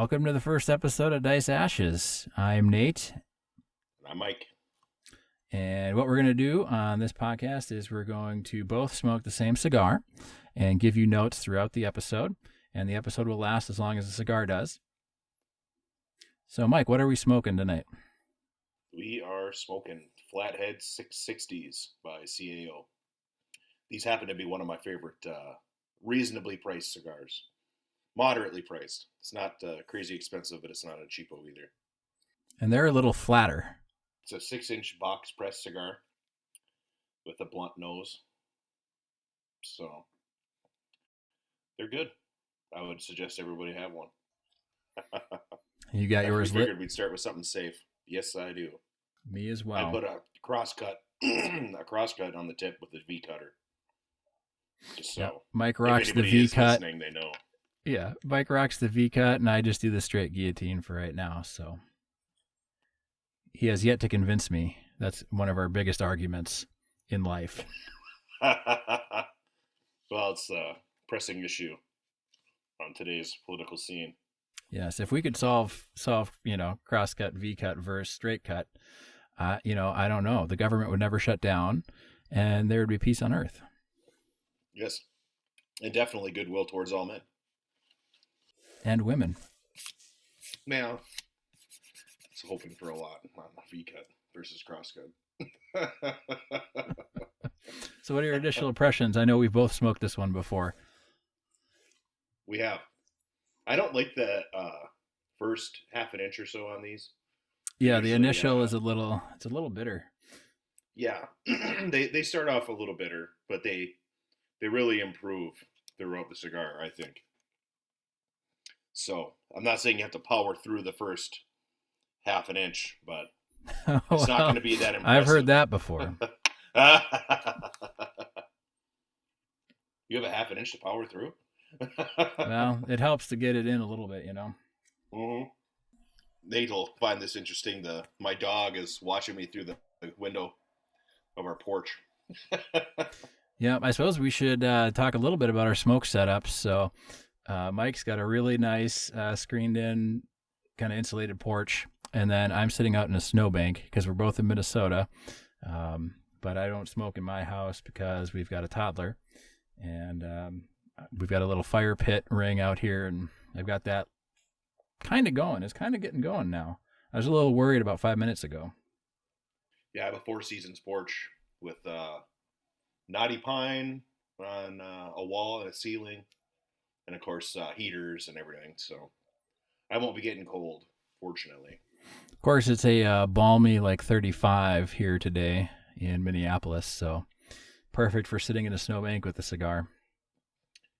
Welcome to the first episode of Dice Ashes. I'm Nate. And I'm Mike. And what we're going to do on this podcast is we're going to both smoke the same cigar and give you notes throughout the episode. And the episode will last as long as the cigar does. So, Mike, what are we smoking tonight? We are smoking Flathead 660s by CAO. These happen to be one of my favorite reasonably priced cigars. Moderately priced. It's not crazy expensive, but it's not a cheapo either. And they're a little flatter. It's a 6-inch box press cigar with a blunt nose. So, they're good. I would suggest everybody have one. You got yours lit? I lit? figured we'd start with something safe. Yes, I do. Me as well. I put a crosscut on the tip with the V cutter. Just so yep. Mike rocks the V cut. They know. Yeah, Mike rocks the V cut, and I just do the straight guillotine for right now. So he has yet to convince me. That's one of our biggest arguments in life. Well, it's a pressing issue on today's political scene. Yes, if we could solve, cross-cut, V-cut versus straight cut, I don't know. The government would never shut down, and there would be peace on earth. Yes, and definitely goodwill towards all men. And women. Now, it's hoping for a lot on V-cut versus cross-cut. So what are your initial impressions? I know we've both smoked this one before. We have. I don't like the first half an inch or so on these. Yeah, the initial is a little bitter. Yeah, they start off a little bitter, but they really improve throughout the cigar, I think. So I'm not saying you have to power through the first half an inch, but it's not going to be that impressive. I've heard that before. You have a half an inch to power through? Well, it helps to get it in a little bit, Mm-hmm. Nate will find this interesting. My dog is watching me through the window of our porch. Yeah, I suppose we should talk a little bit about our smoke setups. So Mike's got a really nice screened-in, kind of insulated porch, and then I'm sitting out in a snowbank because we're both in Minnesota. But I don't smoke in my house because we've got a toddler, and we've got a little fire pit ring out here, and I've got that kind of going. It's kind of getting going now. I was a little worried about 5 minutes ago. Yeah, I have a Four Seasons porch with knotty pine on a wall and a ceiling, and of course heaters and everything. So I won't be getting cold, fortunately. Of course, it's a balmy 35 here today in Minneapolis, so perfect for sitting in a snowbank with a cigar.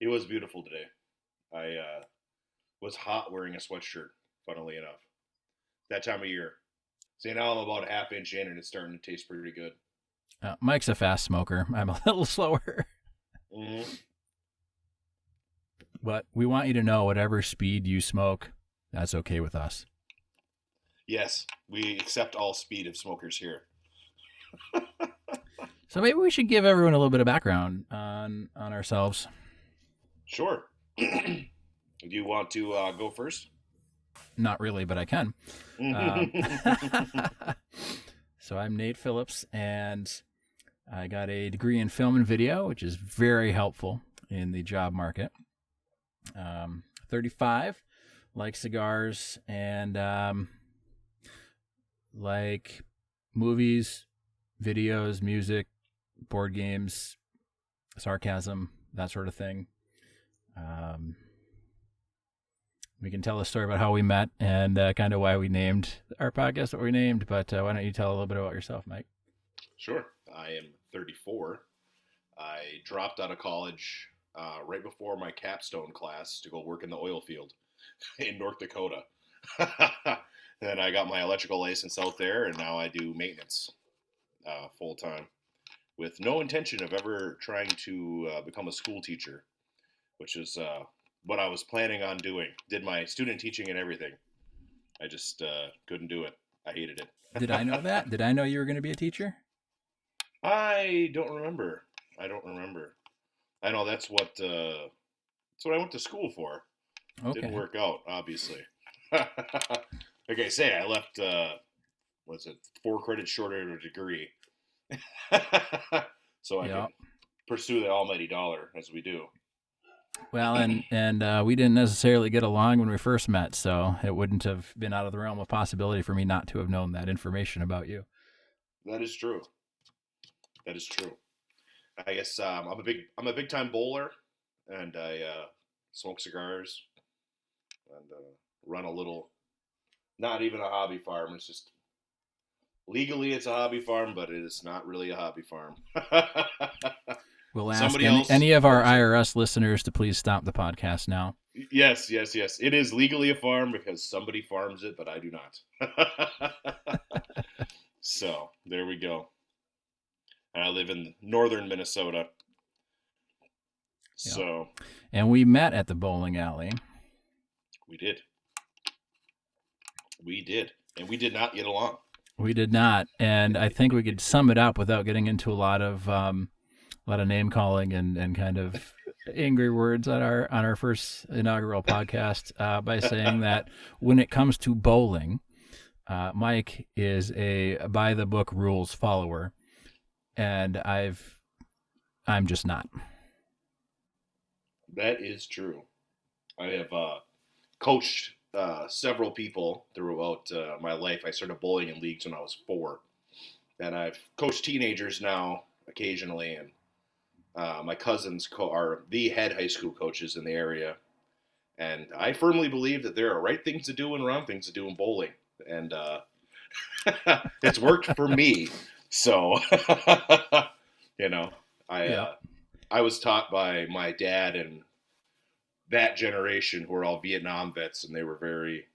It was beautiful today. I was hot wearing a sweatshirt, funnily enough. That time of year. See, now I'm about a half inch in and it's starting to taste pretty good. Mike's a fast smoker. I'm a little slower. Mm-hmm. But we want you to know whatever speed you smoke, that's okay with us. Yes, we accept all speed of smokers here. So maybe we should give everyone a little bit of background on ourselves. Sure. Do you want to go first? Not really, but I can. So I'm Nate Phillips, and I got a degree in film and video, which is very helpful in the job market. 35, like cigars, and like movies, videos, music, board games, sarcasm, that sort of thing. We can tell a story about how we met and kind of why we named our podcast what we named, but why don't you tell a little bit about yourself, Mike? Sure. I am 34. I dropped out of college right before my capstone class to go work in the oil field in North Dakota. Then I got my electrical license out there, and now I do maintenance full-time with no intention of ever trying to become a school teacher, which is what I was planning on doing. Did my student teaching and everything. I just couldn't do it. I hated it. Did I know that? Did I know you were going to be a teacher? I don't remember. I know that's what I went to school for. Okay. Didn't work out, obviously. Like I say, I left, what's it, 4 credits short of a degree. So I can pursue the almighty dollar as we do. Well, and we didn't necessarily get along when we first met, so it wouldn't have been out of the realm of possibility for me not to have known that information about you. That is true. That is true. I guess I'm a big time bowler, and I smoke cigars and run a little. Not even a hobby farm. It's just legally it's a hobby farm, but it is not really a hobby farm. We'll ask any of our IRS listeners to please stop the podcast now. Yes. It is legally a farm because somebody farms it, but I do not. So there we go. And I live in northern Minnesota. So. And we met at the bowling alley. We did. And we did not get along. We did not. And I think we could sum it up without getting into a lot of name calling and kind of angry words on our first inaugural podcast by saying that when it comes to bowling, Mike is a by the book rules follower, and I'm just not. That is true. I have coached several people throughout my life. I started bowling in leagues when I was 4, and I've coached teenagers now occasionally, and my cousins are the head high school coaches in the area, and I firmly believe that there are right things to do and wrong things to do in bowling, and it's worked for me. So, I was taught by my dad and that generation who are all Vietnam vets, and they were very,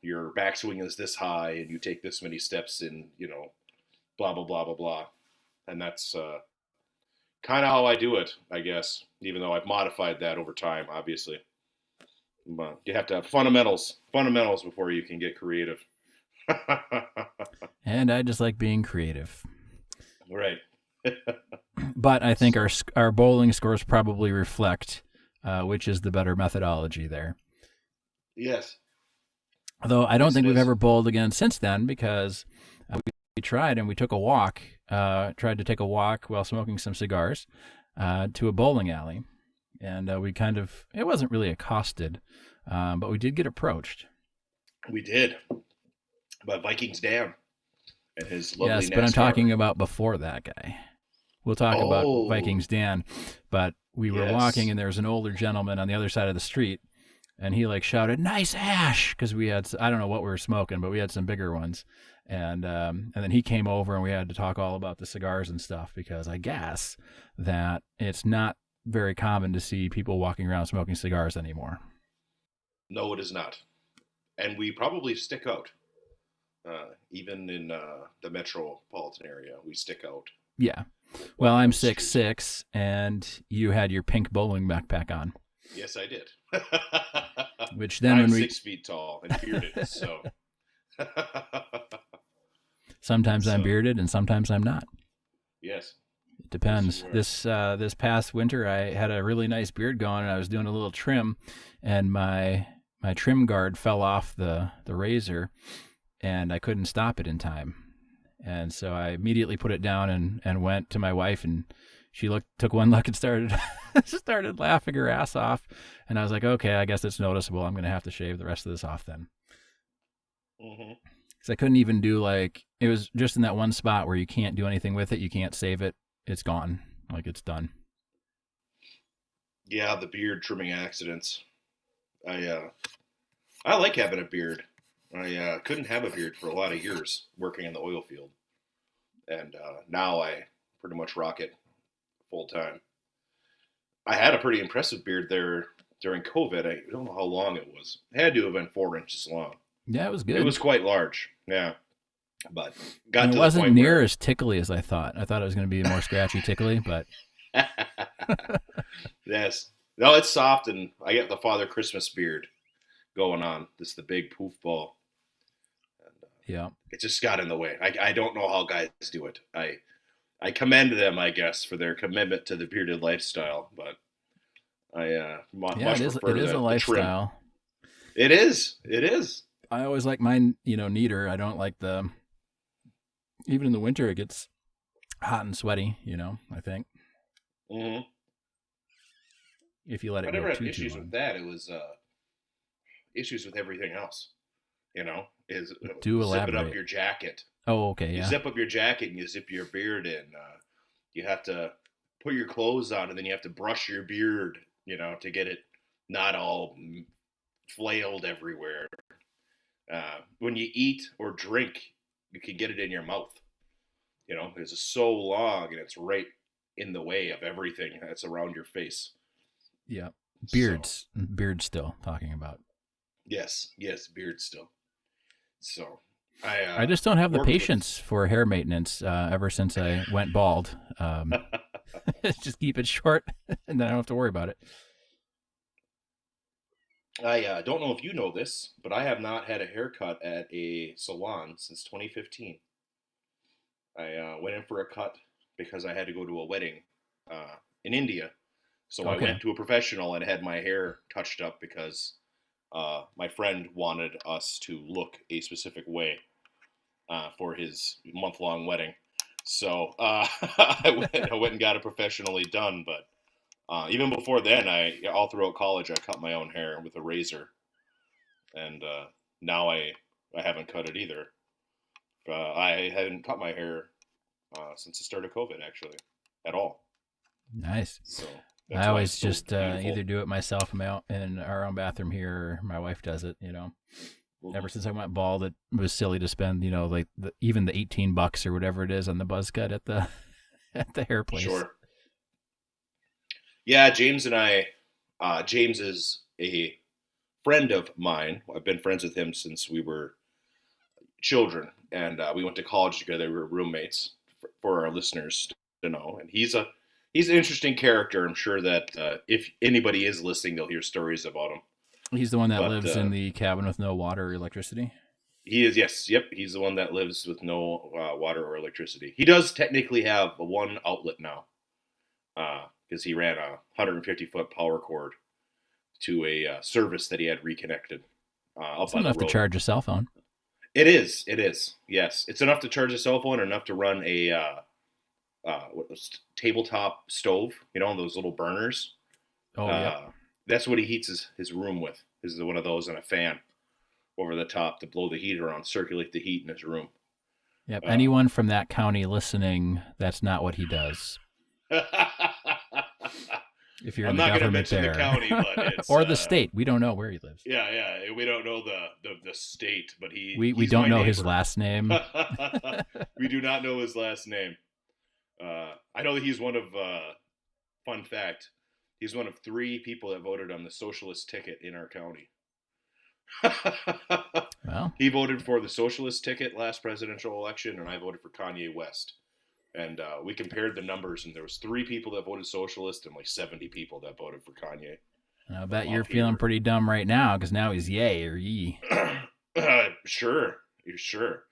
your backswing is this high and you take this many steps in, blah, blah, blah, blah, blah. And that's kind of how I do it, I guess, even though I've modified that over time, obviously. But you have to have fundamentals before you can get creative. And I just like being creative. Right. But I think our bowling scores probably reflect which is the better methodology there. Yes. Although I don't think we've ever bowled again since then, because we tried and we took a walk, tried to take a walk while smoking some cigars to a bowling alley. And it wasn't really accosted, but we did get approached. We did. By Vikings Dan and his lovely Yes, but I'm talking about before that guy. We'll talk about Vikings Dan, but we were walking and there was an older gentleman on the other side of the street, and he shouted, "Nice ash," because we had, I don't know what we were smoking, but we had some bigger ones. And then he came over and we had to talk all about the cigars and stuff, because I guess that it's not very common to see people walking around smoking cigars anymore. No, it is not. And we probably stick out. Even in the metropolitan area, we stick out. Yeah. Well, I'm 6'6", and you had your pink bowling backpack on. Yes, I did. Which then I'm 6 feet tall and bearded, so. Sometimes I'm bearded and sometimes I'm not. Yes. It depends. Yes, this past winter, I had a really nice beard going, and I was doing a little trim, and my trim guard fell off the razor, and I couldn't stop it in time. And so I immediately put it down and went to my wife, and she took one look and started laughing her ass off. And I was like, okay, I guess it's noticeable. I'm going to have to shave the rest of this off then. Mm-hmm. Because I couldn't even do it was just in that one spot where you can't do anything with it. You can't save it. It's gone. It's done. Yeah, the beard trimming accidents. I like having a beard. I couldn't have a beard for a lot of years working in the oil field. And now I pretty much rock it full time. I had a pretty impressive beard there during COVID. I don't know how long it was. It had to have been 4 inches long. Yeah, it was good. It was quite large. Yeah. But it wasn't near as tickly as I thought. I thought it was going to be more scratchy tickly, but. Yes. No, it's soft, and I get the Father Christmas beard going on. This is the big poof ball. And, yeah. It just got in the way. I don't know how guys do it. I commend them, I guess, for their commitment to the bearded lifestyle, but I much prefer it is a lifestyle. It is. It is. I always like mine, neater. I don't like even in the winter, it gets hot and sweaty, I think. Mm-hmm. If you let I it never go had too issues with long. that. It was issues with everything else. Is Do zipping up elaborate. your jacket. Oh, okay, You yeah. zip up your jacket and you zip your beard in. You have to put your clothes on and then you have to brush your beard, to get it not all flailed everywhere. When you eat or drink, you can get it in your mouth. It's so long and it's right in the way of everything that's around your face. Yeah. So, Beards still talking about. yes, beard still. So, I I just don't have the worked with. patience for hair maintenance ever since I went bald. Just keep it short, and then I don't have to worry about it. I don't know if you know this, but I have not had a haircut at a salon since 2015. I went in for a cut because I had to go to a wedding in India. So I Okay. went to a professional and had my hair touched up because my friend wanted us to look a specific way for his month-long wedding. So I went and got it professionally done. But even before then, all throughout college, I cut my own hair with a razor, and now I haven't cut it either. I hadn't cut my hair since the start of COVID, actually, at all. Nice. So I that's why it's always so just beautiful. either do it myself in our own bathroom here, or my wife does it. Mm-hmm. Ever since I went bald, it was silly to spend, like even the $18 or whatever it is on the buzz cut at the at the hair place. Sure. Yeah, James and I. James is a friend of mine. I've been friends with him since we were children, and we went to college together. We were roommates. For our listeners to know, and he's an interesting character. I'm sure that if anybody is listening, they'll hear stories about him. He's the one that But lives in the cabin with no water or electricity. he is, yes, yep. He's the one that lives with no water or electricity. He does technically have one outlet now, because he ran a 150-foot power cord to a service that he had reconnected up It's by the enough to road. charge a cell phone. It is. It is. Yes, it's enough to charge a cell phone, enough to run a tabletop stove. Those little burners. Oh, yep. Uh, that's what he heats his room with. Is one of those and a fan over the top to blow the heat around, circulate the heat in his room. Yep. Uh, Anyone from that county listening, that's not what he does. If you're in I'm the not going to government mention the there, county, but it's or the state, we don't know where he lives. yeah. We don't know the state, but We he's don't my know his neighbor. last name. We do not know his last name. I know that he's one of fun fact. He's one of 3 people that voted on the socialist ticket in our county. Well, He voted for the socialist ticket last presidential election, and I voted for Kayne West. And we compared the numbers, and there was 3 people that voted socialist and like 70 people that voted for Kanye I bet you're up feeling here. pretty dumb right now because now he's yay or ye. Sure, you're sure.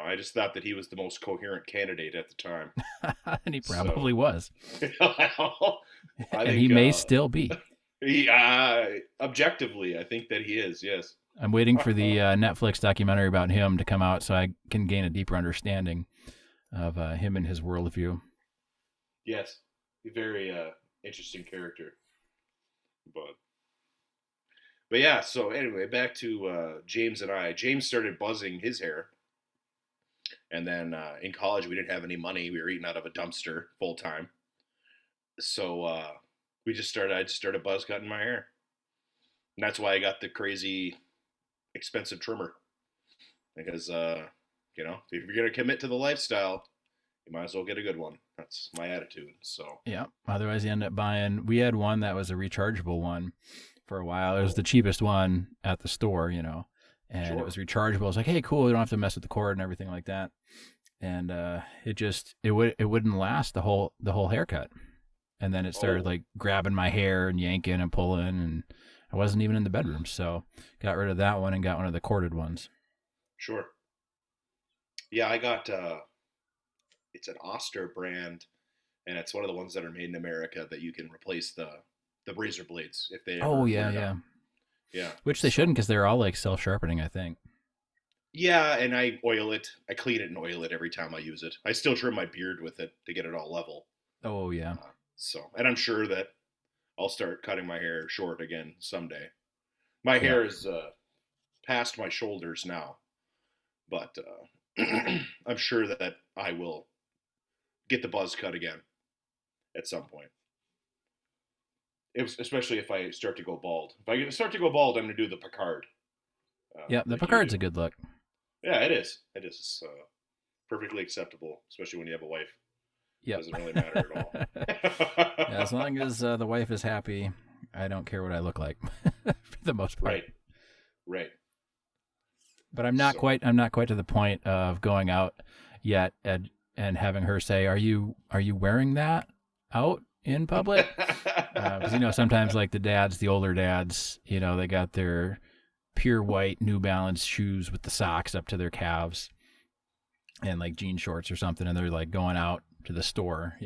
I just thought that he was the most coherent candidate at the time. And he So, probably was. I And he think may still be. he, objectively, I think that he is. Yes. I'm waiting for the Netflix documentary about him to come out so I can gain a deeper understanding of him and his worldview. Yes, a very interesting character. But yeah. So anyway, back to James and I. James started buzzing his hair, and then in college we didn't have any money. We were eating out of a dumpster full time. So we just started. I just started buzz cutting my hair, and that's why I got the crazy expensive trimmer. Because if you're gonna commit to the lifestyle, you might as well get a good one. That's my attitude. So Yeah. Otherwise, you end up buying. We had one that was a rechargeable one for a while. It was oh, the cheapest one at the store, and it sure. was rechargeable. I was like, hey, cool. You don't have to mess with the cord and everything like that. And it wouldn't last the whole haircut. And then it started Oh, like grabbing my hair and yanking and pulling, and I wasn't even in the bedroom, so got rid of that one and got one of the corded ones. sure. Yeah, I got it's an Oster brand, and it's one of the ones that are made in America that you can replace the razor blades if they Oh ever yeah, wear yeah. down. Yeah. Which they shouldn't, because they're all like self-sharpening, I think. Yeah, and I oil it. I clean it and oil it every time I use it. I still trim my beard with it to get it all level. Oh yeah. And I'm sure that I'll start cutting my hair short again someday. My Yeah. hair is past my shoulders now, but I'm sure that I will get the buzz cut again at some point. Especially if I start to go bald. If I start to go bald, I'm going to do the Picard. Yeah, the like Picard's a good look. Yeah, it is. It is. It's perfectly acceptable, especially when you have a wife. Yep. Doesn't really matter at all. Yeah, as long as the wife is happy, I don't care what I look like for the most part. Right. But I'm not quite to the point of going out yet and having her say, "Are you wearing that out in public?" Because sometimes like the older dads, they got their pure white New Balance shoes with the socks up to their calves and like jean shorts or something, and they're like going out to the store.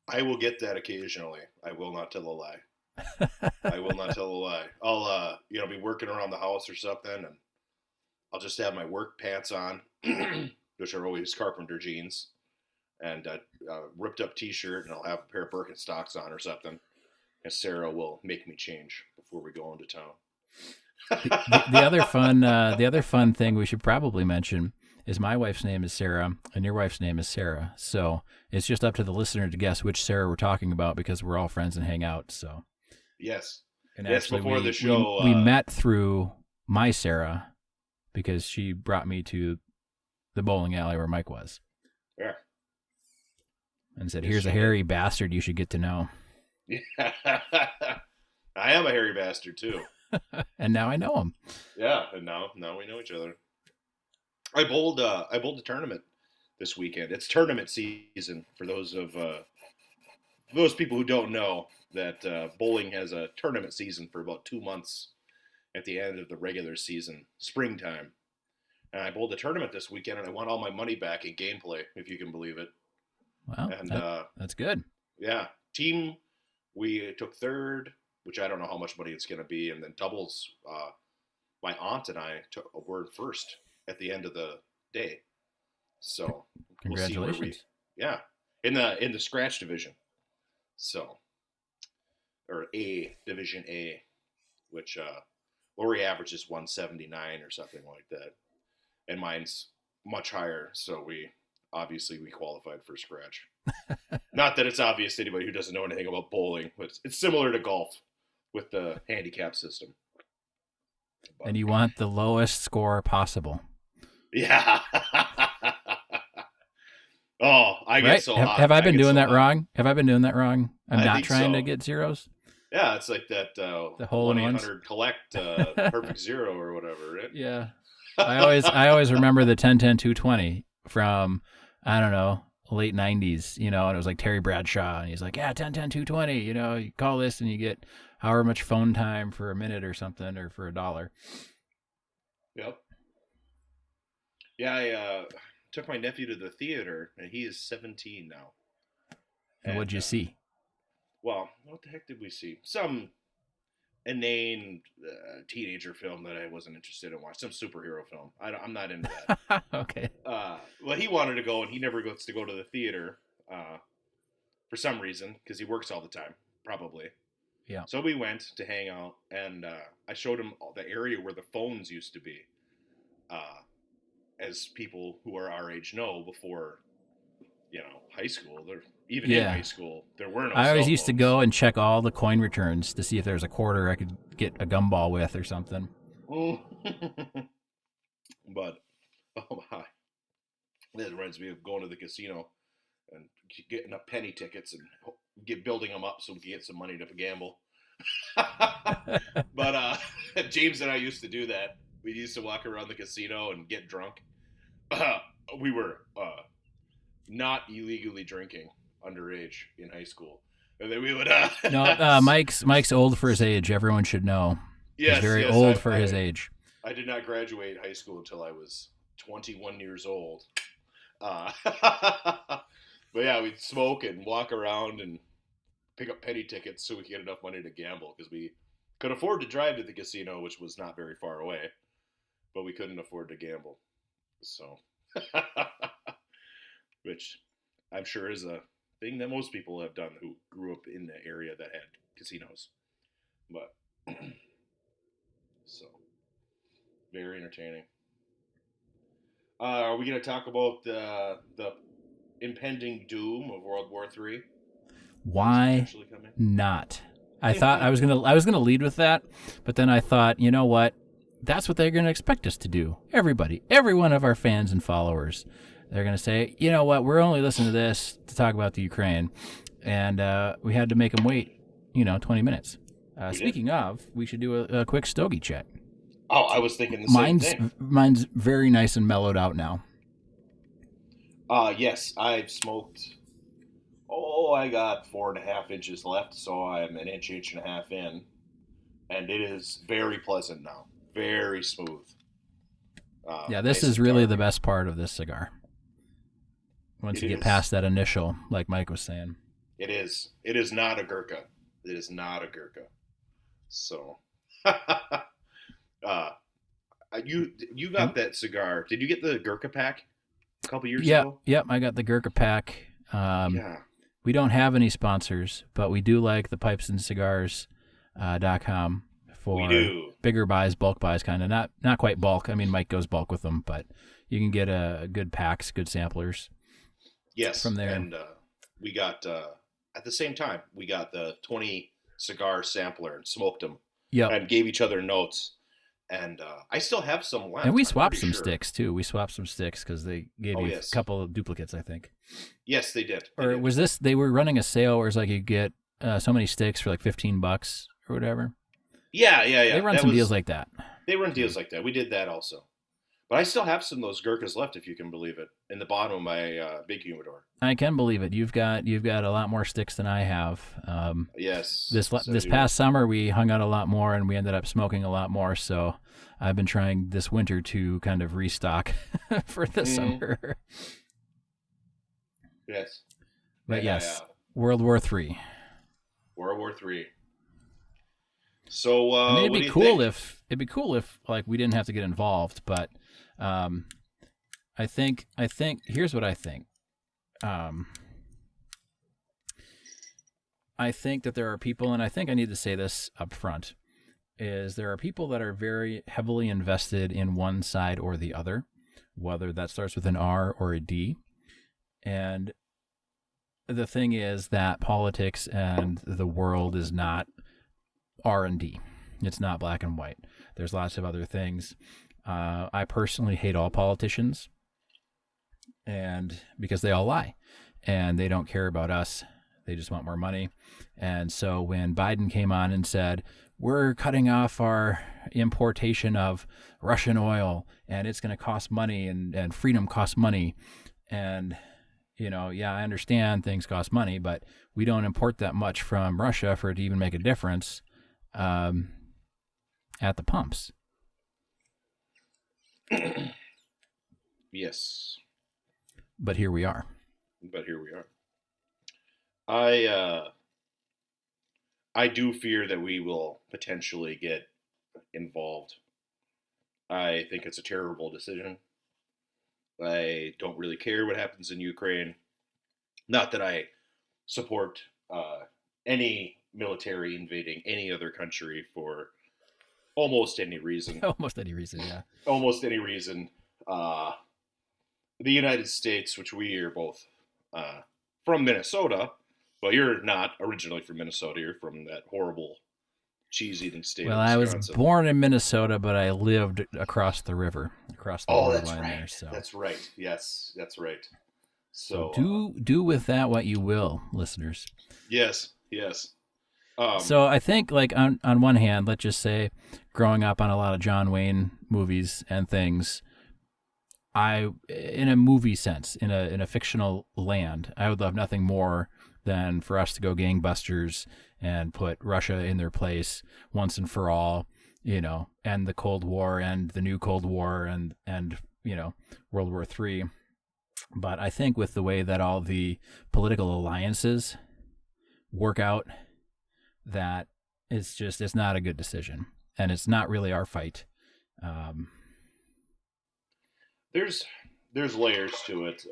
I will get that occasionally. I will not tell a lie. I will not tell a lie. I'll be working around the house or something, and I'll just have my work pants on, which are always carpenter jeans, and a ripped up T-shirt, and I'll have a pair of Birkenstocks on or something. And Sarah will make me change before we go into town. The other fun thing we should probably mention is my wife's name is Sarah and your wife's name is Sarah. So it's just up to the listener to guess which Sarah we're talking about, because we're all friends and hang out. So yes, and yes. actually, Before the show, we met through my Sarah, because she brought me to the bowling alley where Mike was. Yeah. And said, "Here's a hairy bastard you should get to know." Yeah. I am a hairy bastard too. And now I know him. Yeah, and now we know each other. I bowled a tournament this weekend. It's tournament season for those people who don't know that bowling has a tournament season for about 2 months at the end of the regular season, springtime. And I bowled a tournament this weekend, and I won all my money back in gameplay, if you can believe it. Wow, and that's good. Yeah, team, we took third, which I don't know how much money it's going to be, and then doubles. My aunt and I were first at the end of the day. So congratulations! We'll see in the scratch division. So, or division A, which Lori averages 179 or something like that, and mine's much higher. So we qualified for scratch. Not that it's obvious to anybody who doesn't know anything about bowling, but it's similar to golf with the handicap system. But, and you want the lowest score possible. Yeah. Oh, I get so hot. Have I been doing that wrong? Have I been doing that wrong? I'm not trying to get zeros. Yeah, it's like that the whole 1-800 collect perfect zero or whatever, right? Yeah. I always remember the 10-10-220 from, I don't know, late 90s, and it was like Terry Bradshaw, and he's like, yeah, 10-10-220, you call this and you get however much phone time for a minute or something, or for $1. Yep. Yeah, I took my nephew to the theater, and he is 17 now. And what'd you see? Well, what the heck did we see? Some inane teenager film that I wasn't interested in watching. Some superhero film. I'm not into that. Okay. Well, he wanted to go, and he never gets to go to the theater for some reason, because he works all the time, probably. Yeah. So we went to hang out, and I showed him the area where the phones used to be. As people who are our age know, before, high school, in high school, there were no I always used phones. to go and check all the coin returns to see if there's a quarter I could get a gumball with or something. But, oh my. That reminds me of going to the casino and getting up penny tickets and building them up so we can get some money to gamble. But James and I used to do that. We used to walk around the casino and get drunk. We were not illegally drinking underage in high school, and then we would. No, Mike's old for his age. Everyone should know. Yes, he's very old for his age. I did not graduate high school until I was 21 years old. But yeah, we'd smoke and walk around and pick up penny tickets so we could get enough money to gamble, because we Could afford to drive to the casino, which was not very far away, but we couldn't afford to gamble. So, which I'm sure is a thing that most people have done who grew up in the area that had casinos. But so very entertaining. Are we going to talk about the impending doom of World War III? Why not? I thought I was gonna lead with that, but then I thought, you know what? That's what they're gonna expect us to do. Everybody, every one of our fans and followers, they're gonna say, you know what? We're only listening to this to talk about the Ukraine, and we had to make them wait, 20 minutes. Speaking of, we should do a quick stogie check. Oh, I was thinking the same thing. Mine's very nice and mellowed out now. Yes, I've smoked. I got 4.5 inches left, so I'm an inch and a half in, and it is very pleasant now, very smooth. Yeah, this is really the best part of this cigar. Once you get past that initial, like Mike was saying, it is. It is not a Gurkha. It is not a Gurkha. So, you got that cigar? Did you get the Gurkha pack a couple years ago? Yep, I got the Gurkha pack. Yeah. We don't have any sponsors, but we do like the pipesandscigars.com for bigger buys, bulk buys, kind of. Not quite bulk. I mean, Mike goes bulk with them, but you can get good packs, good samplers. Yes, from there. And we got, at the same time, we got the 20 cigar sampler and smoked them. Yep. And gave each other notes. And I still have some left. And we swapped some sticks, too. We swapped some sticks because they gave you a couple of duplicates, I think. Yes, they did. Was this, they were running a sale where it's like you get so many sticks for like $15 or whatever? Yeah. They run some deals like that. They run deals like that. We did that also. But I still have some of those Gurkhas left, if you can believe it, in the bottom of my big humidor. I can believe it. You've got a lot more sticks than I have. Yes. This past summer, we hung out a lot more, and we ended up smoking a lot more. So I've been trying this winter to kind of restock for the summer. Yes. But yes, World War III. World War III. So I mean, it'd be cool if like we didn't have to get involved, but I think here's what I think. I think that there are people, and I think I need to say this up front, is there are people that are very heavily invested in one side or the other, whether that starts with an R or a D. And the thing is that politics and the world is not R&D. It's not black and white. There's lots of other things. I personally hate all politicians, and because they all lie and they don't care about us. They just want more money. And so when Biden came on and said, we're cutting off our importation of Russian oil and it's going to cost money and freedom costs money. And, I understand things cost money, but we don't import that much from Russia for it to even make a difference at the pumps. Yes. But here we are. I do fear that we will potentially get involved. I think it's a terrible decision. I don't really care what happens in Ukraine. Not that I support any military invading any other country for almost any reason. Almost any reason, yeah. Almost any reason. The United States, which we are both from Minnesota. Well, you're not originally from Minnesota. You're from that horrible cheese-eating state of Wisconsin. I was born in Minnesota, but I lived across the river, across the water line there. So that's right. Yes, that's right. So do with that what you will, listeners. Yes. So I think, like on one hand, let's just say, growing up on a lot of John Wayne movies and things, in a movie sense, in a fictional land, I would love nothing more than for us to go gangbusters and put Russia in their place once and for all, end the Cold War and the new Cold War and World War III. But I think with the way that all the political alliances work out, that it's not a good decision, and it's not really our fight. There's layers to it.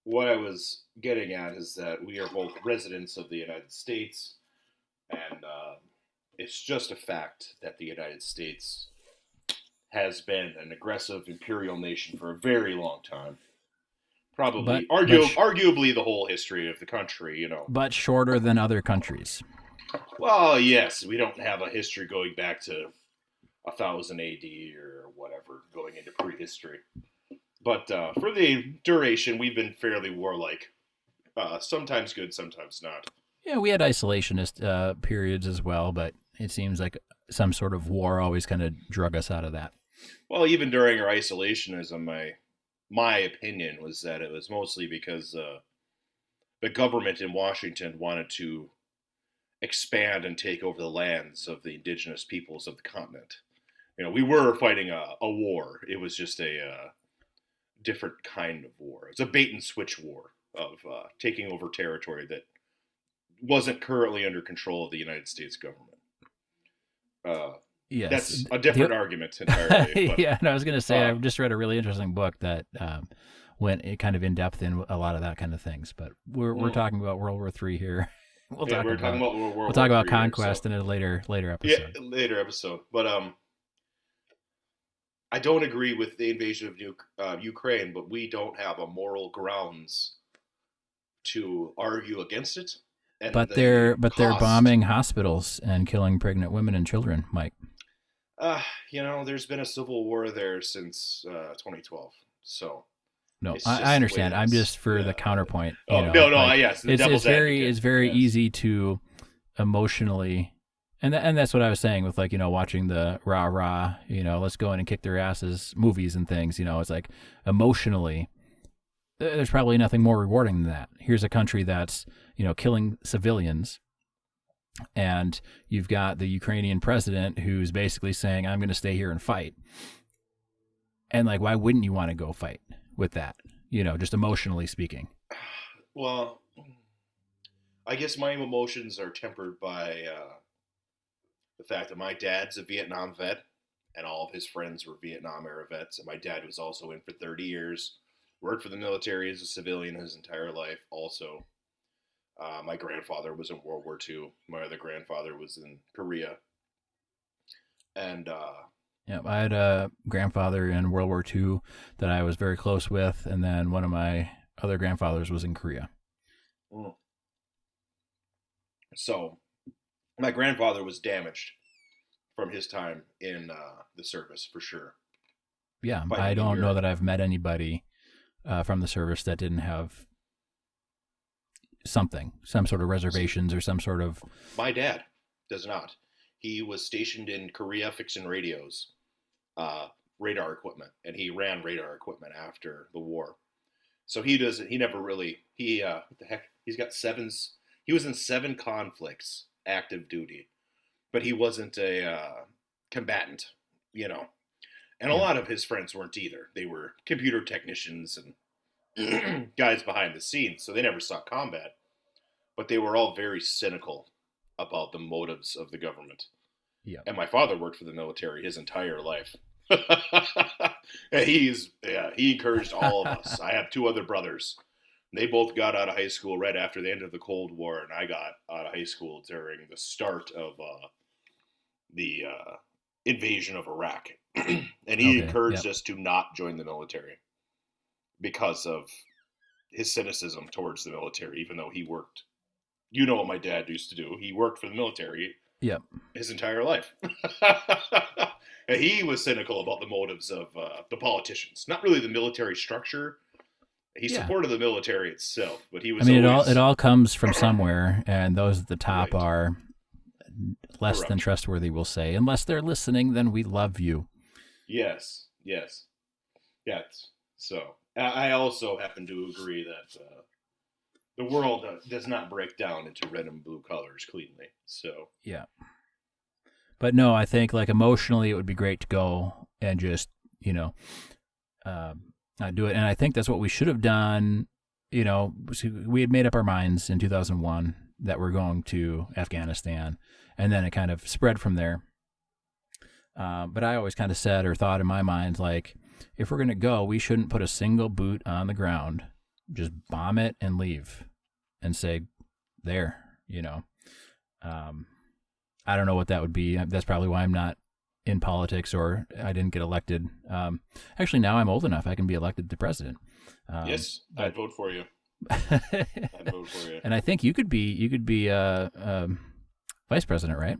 What I was getting at is that we are both residents of the United States, and it's just a fact that the United States has been an aggressive imperial nation for a very long time. Probably, arguably, the whole history of the country, you know. But shorter than other countries. Well, yes, we don't have a history going back to 1000 AD or whatever, going into prehistory. But for the duration, we've been fairly warlike. Sometimes good, sometimes not. Yeah, we had isolationist periods as well, but it seems like some sort of war always kind of drug us out of that. Well, even during our isolationism, my opinion was that it was mostly because the government in Washington wanted to expand and take over the lands of the indigenous peoples of the continent. You know, we were fighting a war. It was just a different kind of war. It's a bait and switch war of taking over territory that wasn't currently under control of the United States government. Yes. That's a different argument entirely. But, yeah, and I was going to say, I just read a really interesting book that went kind of in depth in a lot of that kind of things. But we're talking about World War III here. We'll talk about conquest in a later episode. Yeah, later episode. But I don't agree with the invasion of Ukraine, but we don't have a moral grounds to argue against it. And but they're bombing hospitals and killing pregnant women and children, Mike. You know, there's been a civil war there since 2012. So no, I understand. I'm just for the counterpoint. Yes. It's very easy to emotionally, and that's what I was saying with, like, you know, watching the rah, you know, let's go in and kick their asses movies and things. You know, it's like emotionally, there's probably nothing more rewarding than that. Here's a country that's, you know, killing civilians, and you've got the Ukrainian president who's basically saying, I'm going to stay here and fight. And, like, why wouldn't you want to go fight with that? You know, just emotionally speaking. Well, I guess my emotions are tempered by the fact that my dad's a Vietnam vet, and all of his friends were Vietnam-era vets, and my dad was also in for 30 years. Worked for the military as a civilian his entire life also. My grandfather was in World War II. My other grandfather was in Korea. And yeah, I had a grandfather in World War II that I was very close with, and then one of my other grandfathers was in Korea. So my grandfather was damaged from his time in the service, for sure. Yeah, I don't know that I've met anybody from the service that didn't have some sort of reservations or some sort of... My dad does not. He was stationed in Korea fixing radios, radar equipment, and he ran radar equipment after the war. So he never really, what the heck, he was in 7 conflicts, active duty, but he wasn't a combatant, you know. And a lot of his friends weren't either. They were computer technicians and guys behind the scenes, so they never saw combat. But they were all very cynical about the motives of the government. Yeah. And my father worked for the military his entire life. He encouraged all of us. I have 2 other brothers. They both got out of high school right after the end of the Cold War, and I got out of high school during the start of the invasion of Iraq. And he encouraged us to not join the military because of his cynicism towards the military, even though he worked. You know what my dad used to do. He worked for the military his entire life. And he was cynical about the motives of the politicians, not really the military structure. He supported the military itself, but he was it all comes from somewhere, and those at the top are less than trustworthy, we'll say. Unless they're listening, then we love you. Yes. So I also happen to agree that the world does not break down into red and blue colors cleanly. So yeah, but no, I think, like, emotionally, it would be great to go and just, you know, do it. And I think that's what we should have done. You know, we had made up our minds in 2001 that were going to Afghanistan, and then it kind of spread from there. But I always kind of said or thought in my mind, like, if we're going to go, we shouldn't put a single boot on the ground. Just bomb it and leave and say, there, I don't know what that would be. That's probably why I'm not in politics, or I didn't get elected. Actually, now I'm old enough, I can be elected to president. Yes, I'd vote for you. I'd vote for you. And I think you could be vice president, right?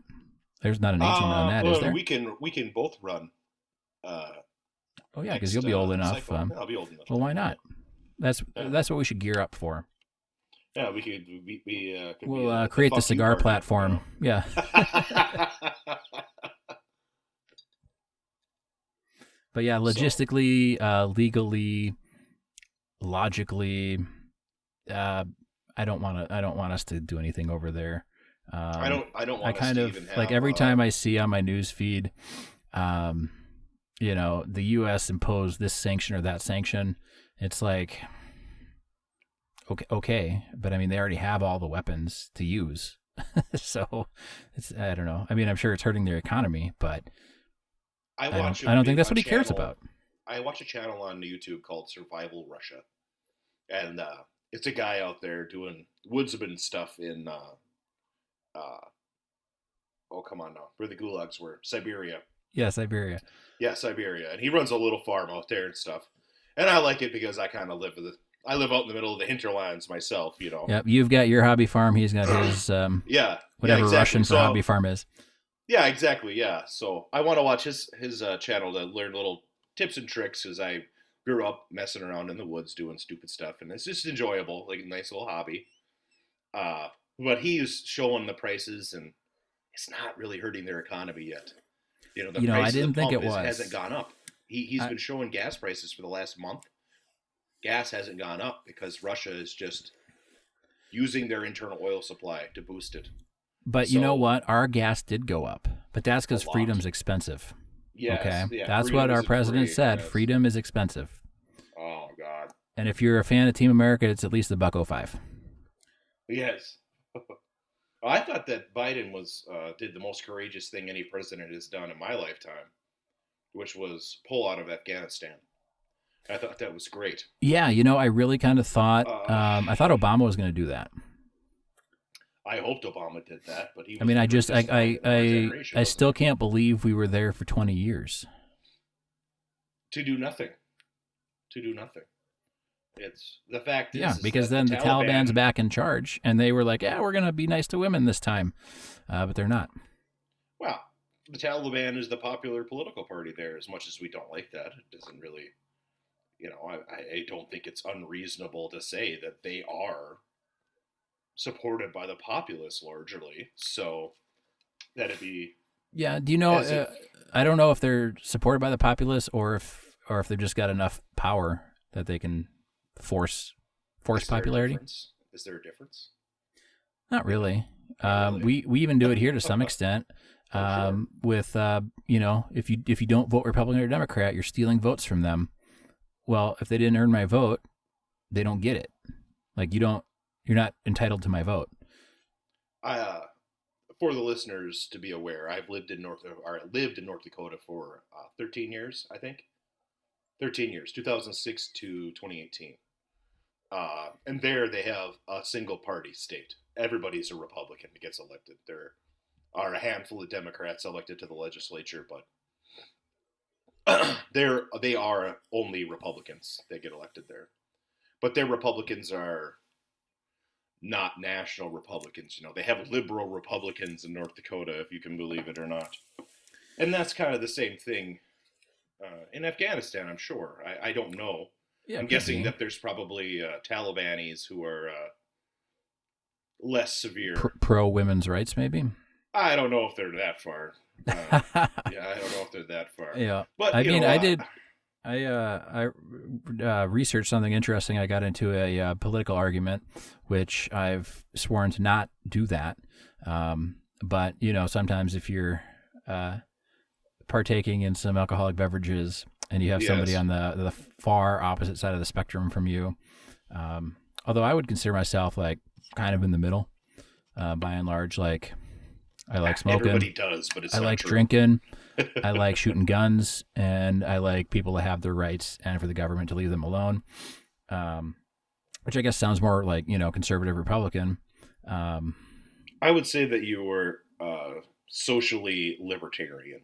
There's not an age limit on that, is there? We can both run. Oh yeah, because you'll be old enough. I'll be old enough. Well, why not? That's what we should gear up for. Yeah, we could. We'll create the cigar platform. Yeah. But yeah, logistically, legally, logically, I don't want us to do anything over there. I don't want. I kind of like every time I see on my news feed, the U.S. imposed this sanction or that sanction. It's like, okay, but I mean, they already have all the weapons to use, so I don't know. I mean, I'm sure it's hurting their economy, but I don't think that's what he cares about. I watch a channel on YouTube called Survival Russia, and it's a guy out there doing woodsman stuff in come on now, where the gulags were, Siberia. Yeah, Siberia. Yeah, Siberia, and he runs a little farm out there and stuff, and I like it because I kind of live out in the middle of the hinterlands myself, Yep, you've got your hobby farm. He's got his whatever exactly. Russian for hobby farm is. Yeah, exactly. Yeah, so I want to watch his channel to learn little tips and tricks, because I grew up messing around in the woods doing stupid stuff, and it's just enjoyable, like a nice little hobby. But he's showing the prices, and it's not really hurting their economy yet. The price I didn't of the think pump it was. Hasn't gone up. He's been showing gas prices for the last month. Gas hasn't gone up because Russia is just using their internal oil supply to boost it. But you know what? Our gas did go up, but that's because freedom's expensive. Yes, okay, yeah, that's what our president said. Yes. Freedom is expensive. Oh God! And if you're a fan of Team America, it's at least $1.05. Yes. I thought that Biden did the most courageous thing any president has done in my lifetime, which was pull out of Afghanistan. I thought that was great. Yeah, I really kind of thought I thought Obama was going to do that. I hoped Obama did that, but he. I still can't believe we were there for 20 years. To do nothing. It's the fact is. Yeah, because then the Taliban's back in charge, and they were like, "Yeah, we're going to be nice to women this time," but they're not. Well, the Taliban is the popular political party there. As much as we don't like that, it doesn't really. I don't think it's unreasonable to say that they are supported by the populace largely, so that'd be. Yeah, do you know? I don't know if they're supported by the populace or if they've just got enough power that they can force popularity. Is there a difference? Not really. Really? We even do it here to some extent. Sure. With if you don't vote Republican or Democrat, you're stealing votes from them. Well, if they didn't earn my vote, they don't get it. Like you're not entitled to my vote. For the listeners to be aware, I've lived in North Dakota for 13 years, I think. 13 years, 2006 to 2018. And there they have a single party state. Everybody's a Republican that gets elected. There are a handful of Democrats elected to the legislature, but they are only Republicans that get elected there. But their Republicans are not national Republicans. They have liberal Republicans in North Dakota, if you can believe it or not. And that's kind of the same thing in Afghanistan, I'm sure. I don't know. Yeah, I'm guessing that there's probably Talibanis who are less severe. Pro women's rights, maybe? I don't know if they're that far. I don't know if they're that far. Yeah, but I researched something interesting. I got into a political argument, which I've sworn to not do that. But sometimes if you're partaking in some alcoholic beverages and you have somebody on the far opposite side of the spectrum from you, although I would consider myself like kind of in the middle. by and large. Like, I like smoking. Everybody does, but it's I not like true. drinking. I like shooting guns, and I like people to have their rights and for the government to leave them alone. Which I guess sounds more like, conservative Republican. I would say that you were socially libertarian.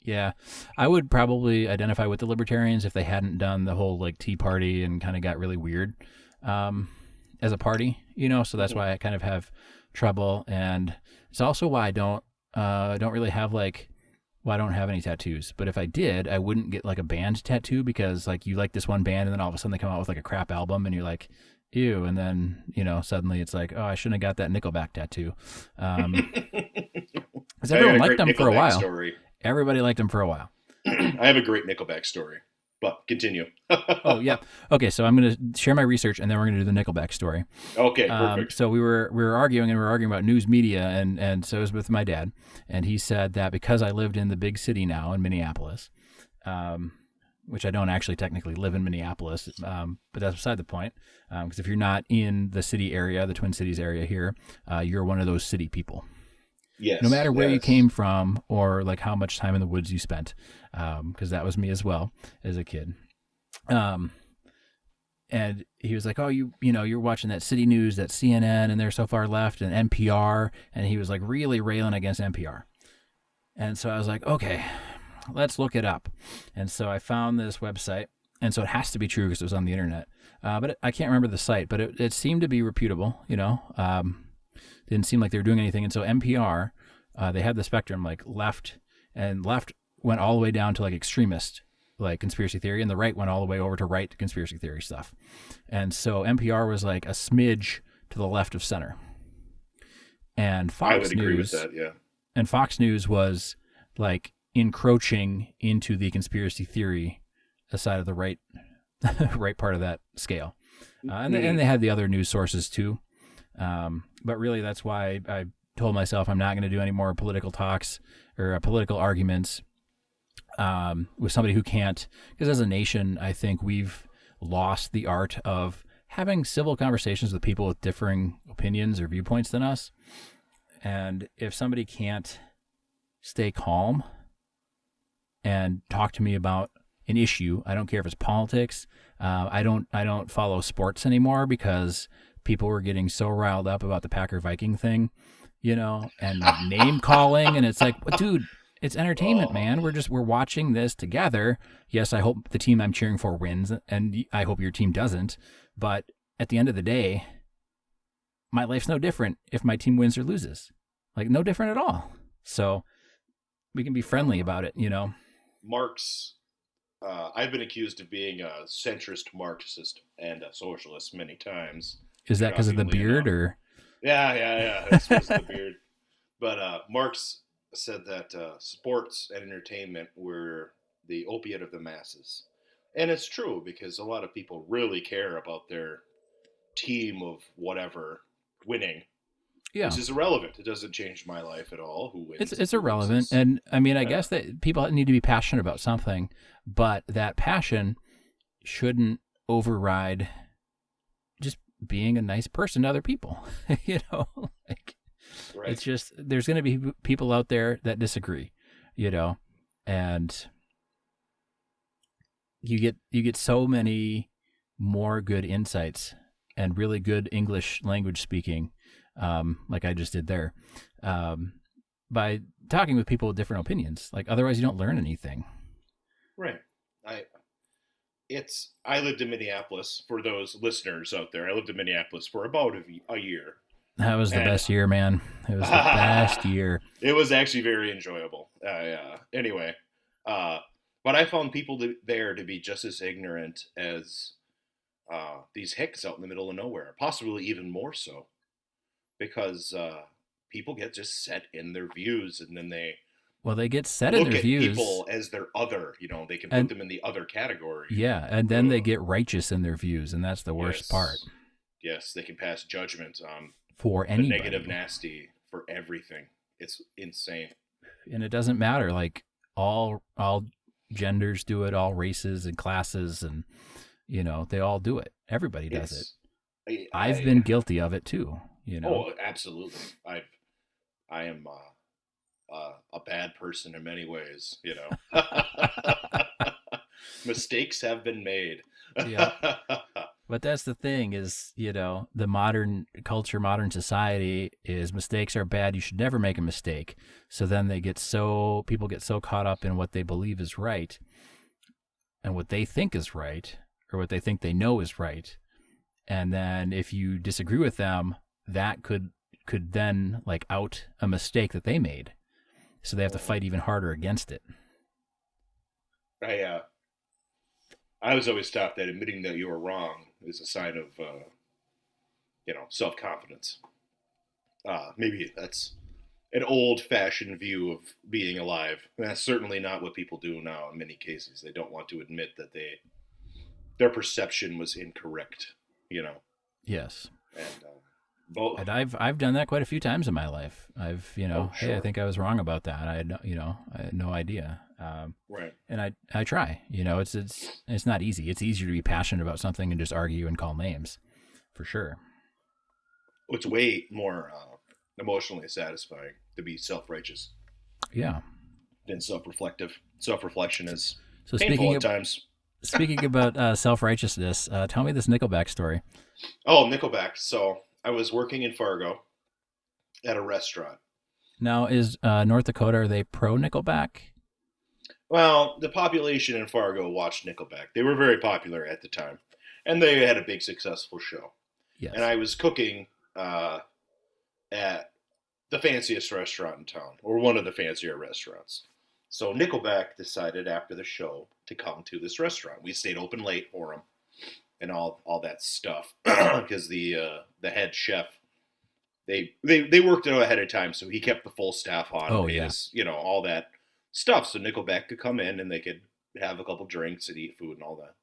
Yeah, I would probably identify with the libertarians if they hadn't done the whole like Tea Party and kind of got really weird as a party, So that's why I kind of have trouble, and it's also why I don't really have I don't have any tattoos. But if I did, I wouldn't get like a band tattoo because like you like this one band and then all of a sudden they come out with like a crap album and you're like, ew. And then, suddenly it's like, oh, I shouldn't have got that Nickelback tattoo. Because everyone liked them for a while. Story. Everybody liked them for a while. I have a great Nickelback story, but continue. Oh, yeah. Okay, so I'm going to share my research and then we're going to do the Nickelback story. Okay, perfect. So we were arguing about news media, and so it was with my dad, and he said that because I lived in the big city now in Minneapolis, which I don't actually technically live in Minneapolis, but that's beside the point, because if you're not in the city area, the Twin Cities area here, you're one of those city people. Yes. No matter where you came from or like how much time in the woods you spent, because that was me as well as a kid. And he was like, oh, you're watching that city news, that CNN, and they're so far left, and NPR. And he was like really railing against NPR. And so I was like, okay, let's look it up. And so I found this website. And so it has to be true because it was on the internet. But I can't remember the site, but it seemed to be reputable, Didn't seem like they were doing anything. And so NPR, they had the spectrum like left, and left went all the way down to like extremist, like conspiracy theory, and the right went all the way over to right conspiracy theory stuff. And so NPR was like a smidge to the left of center. And Fox I would agree News, with that, yeah. And Fox News was like encroaching into the conspiracy theory side of the right right part of that scale. And they had the other news sources too. But really that's why I told myself I'm not going to do any more political talks or political arguments with somebody who can't, because as a nation, I think we've lost the art of having civil conversations with people with differing opinions or viewpoints than us. And if somebody can't stay calm and talk to me about an issue, I don't care if it's politics. I don't follow sports anymore because people were getting so riled up about the Packer Viking thing, and name calling. And it's like, well, dude, it's entertainment, man. We're watching this together. Yes, I hope the team I'm cheering for wins, and I hope your team doesn't. But at the end of the day, my life's no different if my team wins or loses. Like, no different at all. So we can be friendly about it, Marx, I've been accused of being a centrist Marxist and a socialist many times. Is that because of the beard, or? Yeah. That's because of the beard. But Marx said that sports and entertainment were the opiate of the masses. And it's true, because a lot of people really care about their team of whatever winning. Yeah. Which is irrelevant. It doesn't change my life at all who wins. It's irrelevant. And I mean, I guess that people need to be passionate about something, but that passion shouldn't override just being a nice person to other people. Right. It's just, there's going to be people out there that disagree, and you get so many more good insights and really good English language speaking, like I just did there, by talking with people with different opinions. Like, otherwise you don't learn anything. Right. I lived in Minneapolis. For those listeners out there, I lived in Minneapolis for about a year. That was the best year, man. It was the best year. It was actually very enjoyable. Anyway, but I found people there to be just as ignorant as these hicks out in the middle of nowhere, possibly even more so, because people get just set in their views, and then they get set in their views. Look at people as their other, they can put them in the other category. Yeah, and then they get righteous in their views, and that's the worst part. Yes, they can pass judgment on for anybody. The negative nasty for everything. It's insane. And it doesn't matter. Like, all genders do it, all races and classes, and they all do it. Everybody does it. I've been guilty of it too. you know? Oh, absolutely. I am a bad person in many ways, you know. Mistakes have been made. Yeah. But that's the thing is, you know, the modern culture, modern society is mistakes are bad. You should never make a mistake. So then people get so caught up in what they believe is right and what they think is right or what they think they know is right. And then if you disagree with them, that could then like out a mistake that they made. So they have to fight even harder against it. I was always taught that admitting that you were wrong is a sign of, self-confidence. Maybe that's an old-fashioned view of being alive. That's certainly not what people do now in many cases. They don't want to admit that their perception was incorrect, you know. Yes. And And I've done that quite a few times in my life. sure. Hey, I think I was wrong about that. I had no idea. Right. And I try. It's not easy. It's easier to be passionate about something and just argue and call names, for sure. It's way more emotionally satisfying to be self-righteous. Yeah. Than self-reflective. Self-reflection is So painful at times. Speaking about self-righteousness, tell me this Nickelback story. Oh, Nickelback. So I was working in Fargo at a restaurant. Now, is North Dakota, are they pro Nickelback? Well, the population in Fargo watched Nickelback. They were very popular at the time, and they had a big successful show. Yes. And I was cooking at the fanciest restaurant in town, or one of the fancier restaurants. So Nickelback decided after the show to come to this restaurant. We stayed open late for them and all that stuff because the head chef they worked it ahead of time, so he kept the full staff on. Oh, yeah. All that stuff, so Nickelback could come in and they could have a couple drinks and eat food and all that.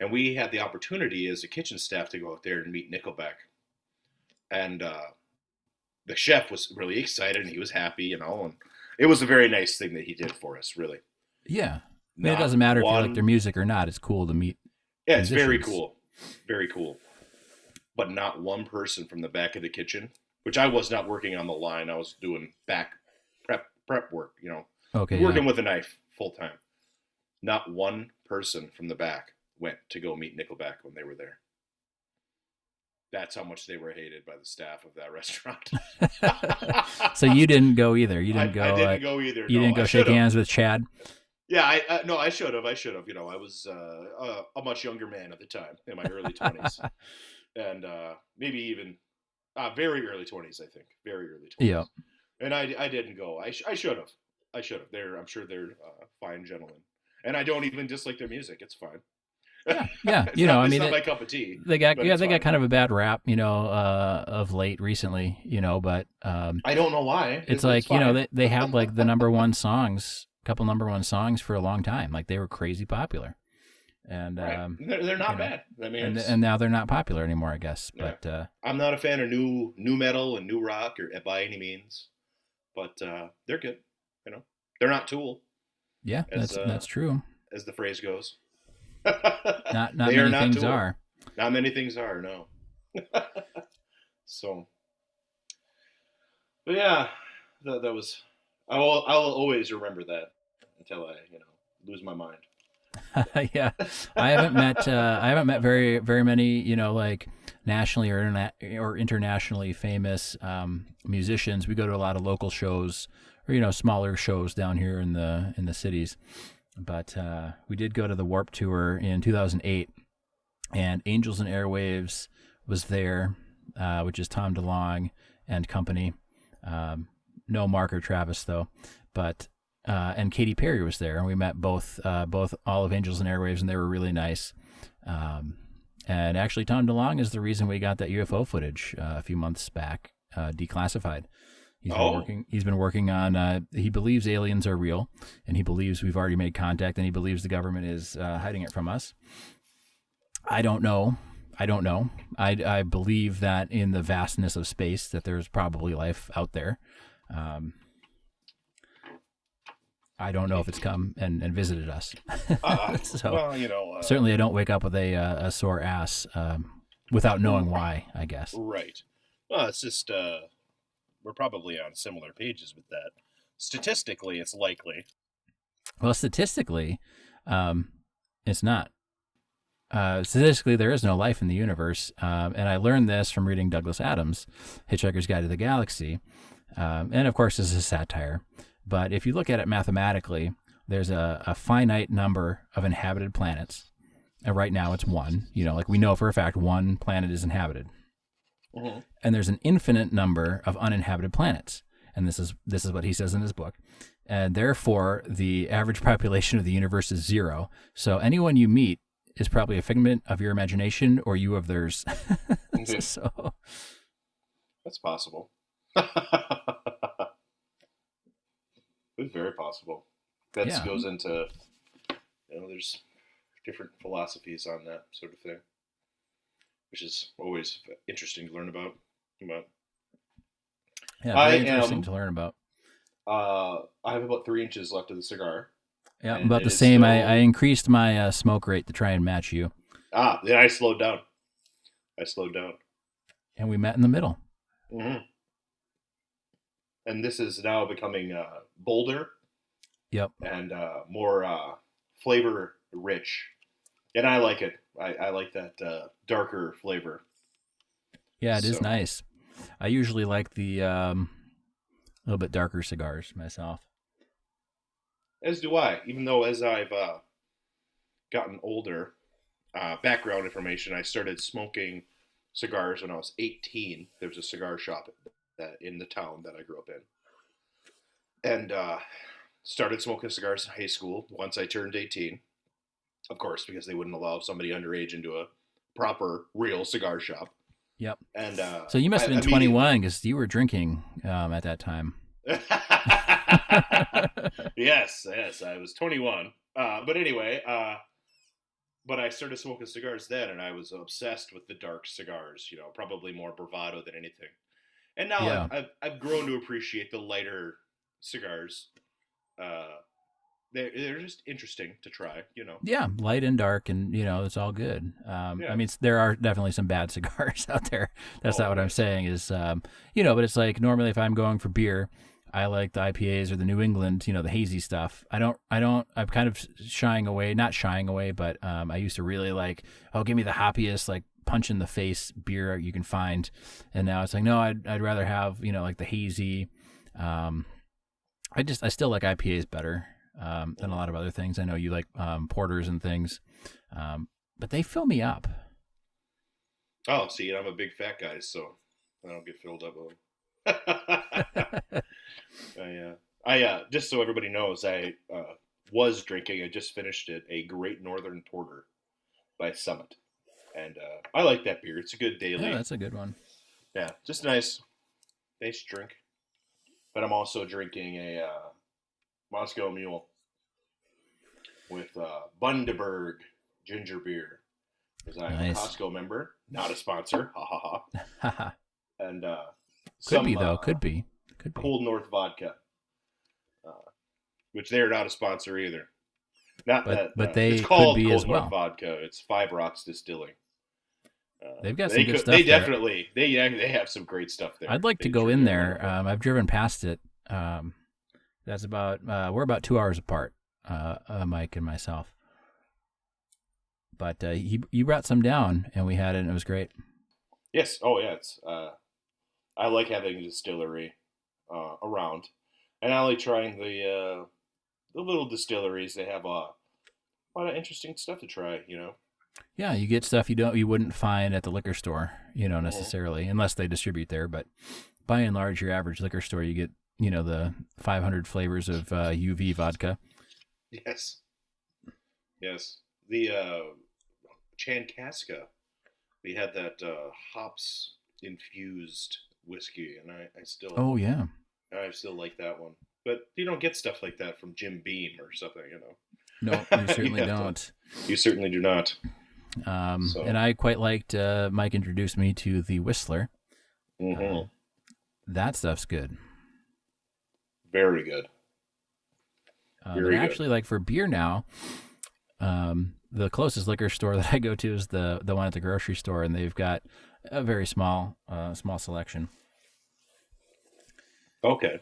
And we had the opportunity as a kitchen staff to go out there and meet Nickelback. And the chef was really excited and he was happy, and it was a very nice thing that he did for us, really. Yeah. It doesn't matter if you like their music or not. It's cool to meet. Yeah, it's very cool. Very cool. But not one person from the back of the kitchen, which I was not working on the line. I was doing back prep work, Okay. Working with a knife full time. Not one person from the back went to go meet Nickelback when they were there. That's how much they were hated by the staff of that restaurant. So you didn't go either. You didn't go. I didn't go either. You didn't go shake hands with Chad. Yeah, I should have. I was a much younger man at the time, in my early 20s, and maybe even very early 20s. I think very early 20s. Yeah. And I didn't go. I should have. I'm sure they're fine gentlemen, and I don't even dislike their music. It's fine. Yeah. It's not my cup of tea. They got kind of a bad rap, of late recently, but I don't know why. It's like they had like the couple number one songs for a long time. Like they were crazy popular, and right. They're not bad. I mean, and now they're not popular anymore, I guess. Yeah. But I'm not a fan of new metal and new rock or by any means, but they're good. They're not Tool. Yeah, that's true. As the phrase goes. Not many things Tool. Are. Not many things are, no. So, but yeah, that was. I'll always remember that until I lose my mind. Yeah, I haven't met very very many like nationally or internationally famous musicians. We go to a lot of local shows or smaller shows down here in the cities. But we did go to the Warped Tour in 2008, and Angels and Airwaves was there, which is Tom DeLonge and company. No Mark or Travis though, but and Katy Perry was there, and we met both all of Angels and Airwaves, and they were really nice. And actually, Tom DeLonge is the reason we got that UFO footage a few months back, declassified. He's been working on. He believes aliens are real, and he believes we've already made contact, and he believes the government is hiding it from us. I don't know. I believe that in the vastness of space, that there's probably life out there. I don't know if it's come and visited us. Certainly I don't wake up with a sore ass without knowing why, I guess. Right. Well, it's just we're probably on similar pages with that. Statistically, it's likely. Well, statistically, it's not. Statistically, there is no life in the universe, and I learned this from reading Douglas Adams' Hitchhiker's Guide to the Galaxy, and of course, this is a satire. But if you look at it mathematically, there's a finite number of inhabited planets, and right now it's one. Like we know for a fact, one planet is inhabited, and there's an infinite number of uninhabited planets, and this is what he says in his book. And therefore, the average population of the universe is 0. So anyone you meet is probably a figment of your imagination or you of theirs. So that's possible. It's very possible. That goes into, there's different philosophies on that sort of thing, which is always interesting to learn about. Yeah, very interesting to learn about. I have about 3 inches left of the cigar. Yeah, about the same. Still... I increased my smoke rate to try and match you. Then I slowed down. And we met in the middle. Mm-hmm. And this is now becoming bolder. Yep. And more flavor rich. And I like it. I like that darker flavor. Yeah, it is nice. I usually like the little bit darker cigars myself. As do I, even though as I've gotten older, background information, I started smoking cigars when I was 18. There was a cigar shop in the town that I grew up in. And started smoking cigars in high school once I turned 18. Of course, because they wouldn't allow somebody underage into a proper, real cigar shop. Yep. And so you must have been 21 because you were drinking at that time. Yes, I was 21. But anyway, but I started smoking cigars then, and I was obsessed with the dark cigars. Probably more bravado than anything. And now I've grown to appreciate the lighter cigars. They're just interesting to try. Yeah, light and dark, and it's all good. I mean, there are definitely some bad cigars out there. That's not what I'm saying. Is but it's like normally if I'm going for beer, I like the IPAs or the New England, the hazy stuff. I'm kind of not shying away, but I used to really like, give me the hoppiest, like punch in the face beer you can find. And now it's like, no, I'd rather have, like the hazy. I still like IPAs better than a lot of other things. I know you like porters and things, but they fill me up. Oh, see, I'm a big fat guy, so I don't get filled up with them. I just so everybody knows, I was drinking. I just finished it, a Great Northern Porter by Summit, and I like that beer. It's a good daily. Yeah, that's a good one. Yeah, just nice drink. But I'm also drinking a Moscow Mule with Bundaberg ginger beer, because I'm a Costco member, not a sponsor. Ha ha ha. And could be Cold North vodka, which they're not a sponsor either. But they it's called could be Cold as well. North vodka. It's Five Rocks Distilling. They've got some good stuff. They definitely they have some great stuff there. I'd like to go in there. I've driven past it. That's about we're about 2 hours apart, Mike and myself. But you brought some down, and we had it, and it was great. Yes. Oh yeah. It's I like having a distillery around, and I like trying the little distilleries. They have a lot of interesting stuff to try. Yeah, you get stuff you wouldn't find at the liquor store, necessarily, unless they distribute there. But by and large, your average liquor store, you get, the 500 flavors of UV vodka. Yes. The Chankaska, we had that hops infused whiskey, and I still. Oh yeah. I still like that one, but you don't get stuff like that from Jim Beam or something, No, you certainly don't. You certainly do not. And I quite liked, Mike introduced me to the Whistler. Mm-hmm. That stuff's good. Very good. Very good. Actually, like for beer now, The closest liquor store that I go to is the one at the grocery store, and they've got a very small selection. Okay.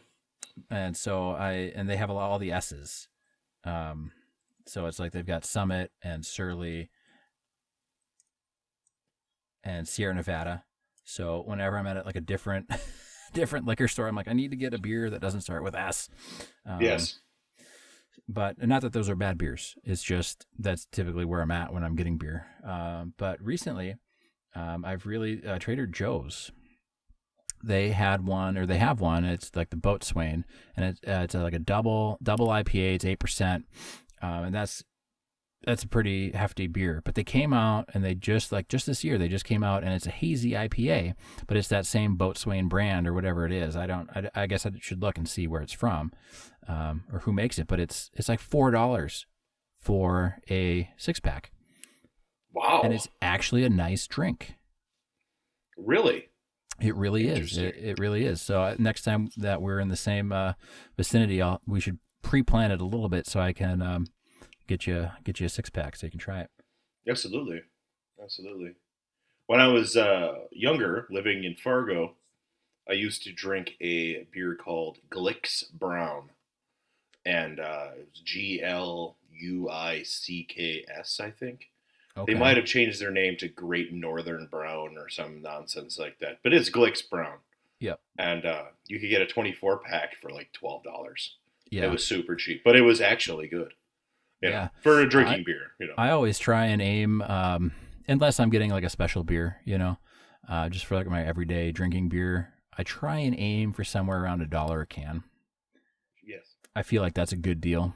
And so they have all the S's. So it's like they've got Summit and Surly and Sierra Nevada. So whenever I'm at like a different liquor store, I'm like, I need to get a beer that doesn't start with S. Yes. But not that those are bad beers. It's just that's typically where I'm at when I'm getting beer. But recently, I've really Trader Joe's. They had one, or they have one. It's like the Boatswain, and it's like a double IPA. It's 8%, and that's a pretty hefty beer. But they came out, and they just this year they just came out, and it's a hazy IPA, but it's that same Boatswain brand or whatever it is. I guess I should look and see where it's from, or who makes it. But it's like $4 for a 6-pack. Wow. And it's actually a nice drink. Really? It really is. It really is. So next time that we're in the same vicinity, we should pre-plan it a little bit so I can get you a 6-pack so you can try it. Absolutely. When I was younger, living in Fargo, I used to drink a beer called Glicks Brown, and it was GLUICKS, I think. Okay. They might have changed their name to Great Northern Brown or some nonsense like that, but it's Glicks Brown. Yep. And you could get a 24-pack for like $12. Yeah. It was super cheap, but it was actually good. Yeah. For a drinking beer, I always try and aim, unless I'm getting like a special beer, just for like my everyday drinking beer, I try and aim for somewhere around $1 a can. Yes. I feel like that's a good deal.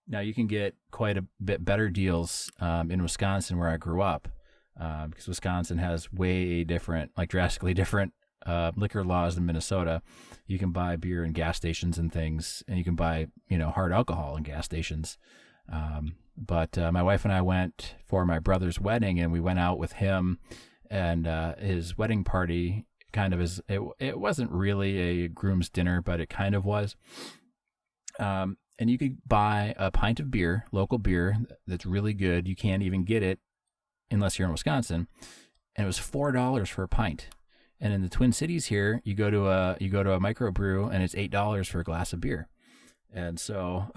Now you can get quite a bit better deals in Wisconsin, where I grew up, because Wisconsin has way different, like drastically different liquor laws than Minnesota. You can buy beer in gas stations and things, and you can buy hard alcohol in gas stations. But my wife and I went for my brother's wedding, and we went out with him and his wedding party. Kind of it wasn't really a groom's dinner, but it kind of was. And you could buy a pint of beer, local beer, that's really good. You can't even get it unless you're in Wisconsin. And it was $4 for a pint. And in the Twin Cities here, you go to a microbrew, and it's $8 for a glass of beer. And so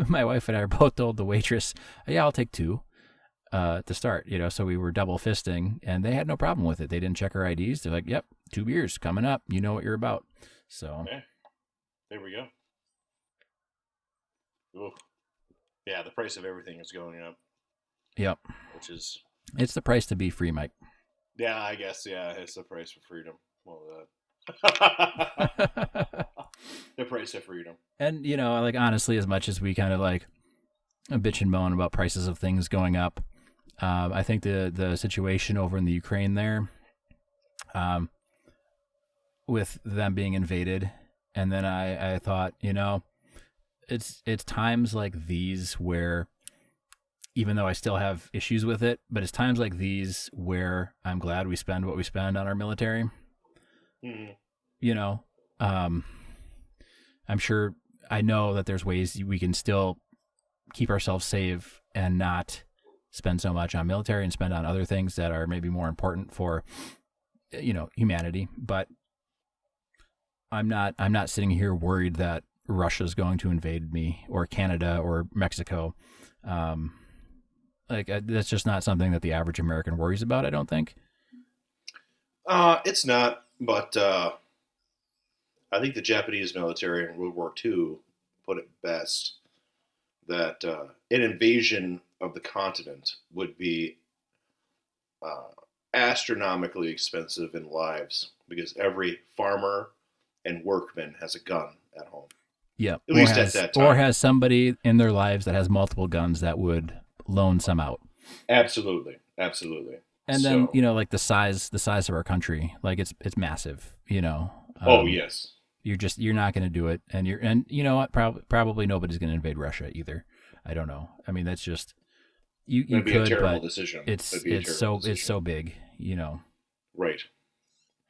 my wife and I both told the waitress, yeah, I'll take 2 to start. So we were double fisting, and they had no problem with it. They didn't check our IDs. They're like, yep, 2 beers coming up. You know what you're about. So okay. There we go. Ooh. Yeah, the price of everything is going up. Yep. It's the price to be free, Mike. Yeah, I guess. Yeah, it's the price for freedom. Well, the price of freedom. And like honestly, as much as we kind of like bitch and moan about prices of things going up, I think the situation over in the Ukraine there, with them being invaded, and then I thought, it's times like these where, even though I still have issues with it, but it's times like these where I'm glad we spend what we spend on our military. Mm-hmm. I'm sure, I know that there's ways we can still keep ourselves safe and not spend so much on military and spend on other things that are maybe more important for, humanity. But I'm not sitting here worried that Russia's going to invade me, or Canada or Mexico. That's just not something that the average American worries about, I don't think. It's not, but I think the Japanese military in World War II put it best, that an invasion of the continent would be astronomically expensive in lives, because every farmer and workman has a gun at home. Yeah, at least at that time. Or has somebody in their lives that has multiple guns that would loan some out. Absolutely. And then like the size of our country, like it's massive. Oh yes. You're not going to do it, and you know what? Probably nobody's going to invade Russia either. I don't know. I mean, that's just you That'd be could, a terrible but decision. It's so big. Right.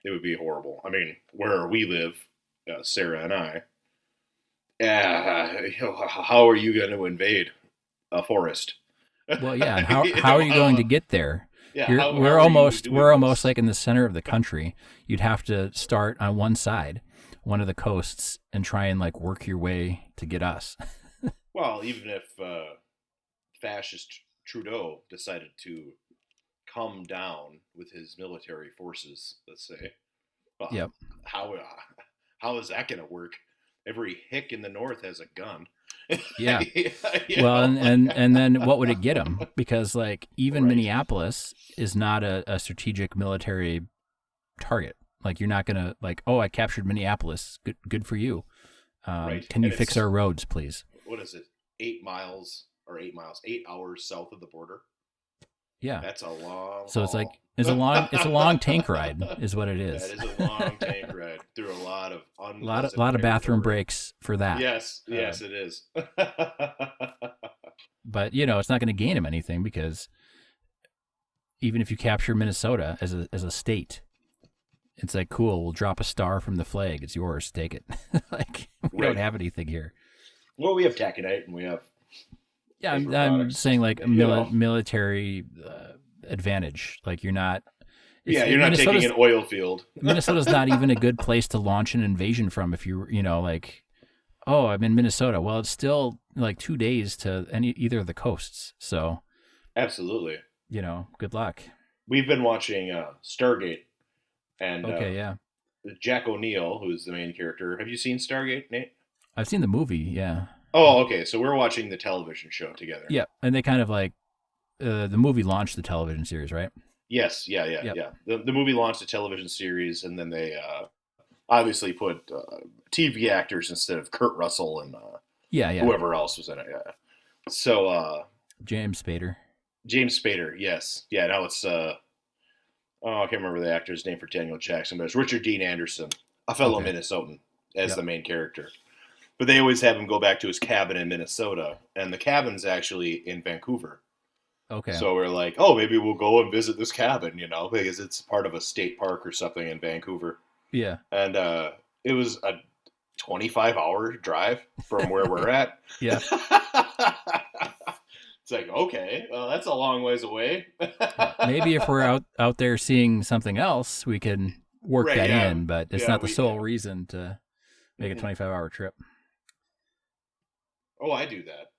It would be horrible. I mean, where we live, Sarah and I. How are you going to invade? a forest. Well, yeah. And how are you going to get there? Yeah, We're almost this? like in the center of the country. You'd have to start on one side, one of the coasts, and try and like work your way to get us. Well, even if fascist Trudeau decided to come down with his military forces, let's say, well, Yep. How is that going to work? Every hick in the north has a gun. Yeah. You Well, know? and then what would it get them? Because like even Right. Minneapolis is not a strategic military target. Like you're not gonna like, oh, I captured Minneapolis. Good for you. Right. Can you And fix it's- our roads, please? What is it? 8 hours south of the border. Yeah. That's a long. So it's like haul. it's a long tank ride, is what it is. That is a long tank ride through a lot of A unpleasant lot of bathroom territory. breaks for that. Yes, it is. But it's not going to gain him anything because even if you capture Minnesota as a state, it's like cool. We'll drop a star from the flag. It's yours. Take it. Like we don't Right. have anything here. Well, we have taconite and we have. Yeah, I'm paper products, saying like a you know. military advantage. Like you're not. Yeah, you're not taking an oil field. Minnesota's not even a good place to launch an invasion from. If like, oh, I'm in Minnesota. Well, it's still like 2 days to either of the coasts. So, Absolutely. Good luck. We've been watching Stargate, and Okay, yeah, Jack O'Neill, who's the main character. Have you seen Stargate, Nate? I've seen the movie. Yeah. Oh, okay. So we're watching the television show together. Yeah, and they kind of like the movie launched the television series, right? Yes. Yeah. Yep. The movie launched a television series, and then they obviously put TV actors instead of Kurt Russell and Yeah. whoever else was in it. Yeah. So James Spader. James Spader, yes. Yeah, now it's I can't remember the actor's name for Daniel Jackson, but it's Richard Dean Anderson, a fellow Okay. Minnesotan, as Yep. the main character. But they always have him go back to his cabin in Minnesota, and the cabin's actually in Vancouver. Okay. So we're like, oh, maybe we'll go and visit this cabin, because it's part of a state park or something in Vancouver. Yeah. And it was a 25-hour drive from where we're at. Yeah. It's like, okay, well, that's a long ways away. Maybe if we're out there seeing something else, we can work Right, that yeah. in, but it's Yeah, not the we- sole reason to make a Mhm. 25-hour trip. Oh, I do that.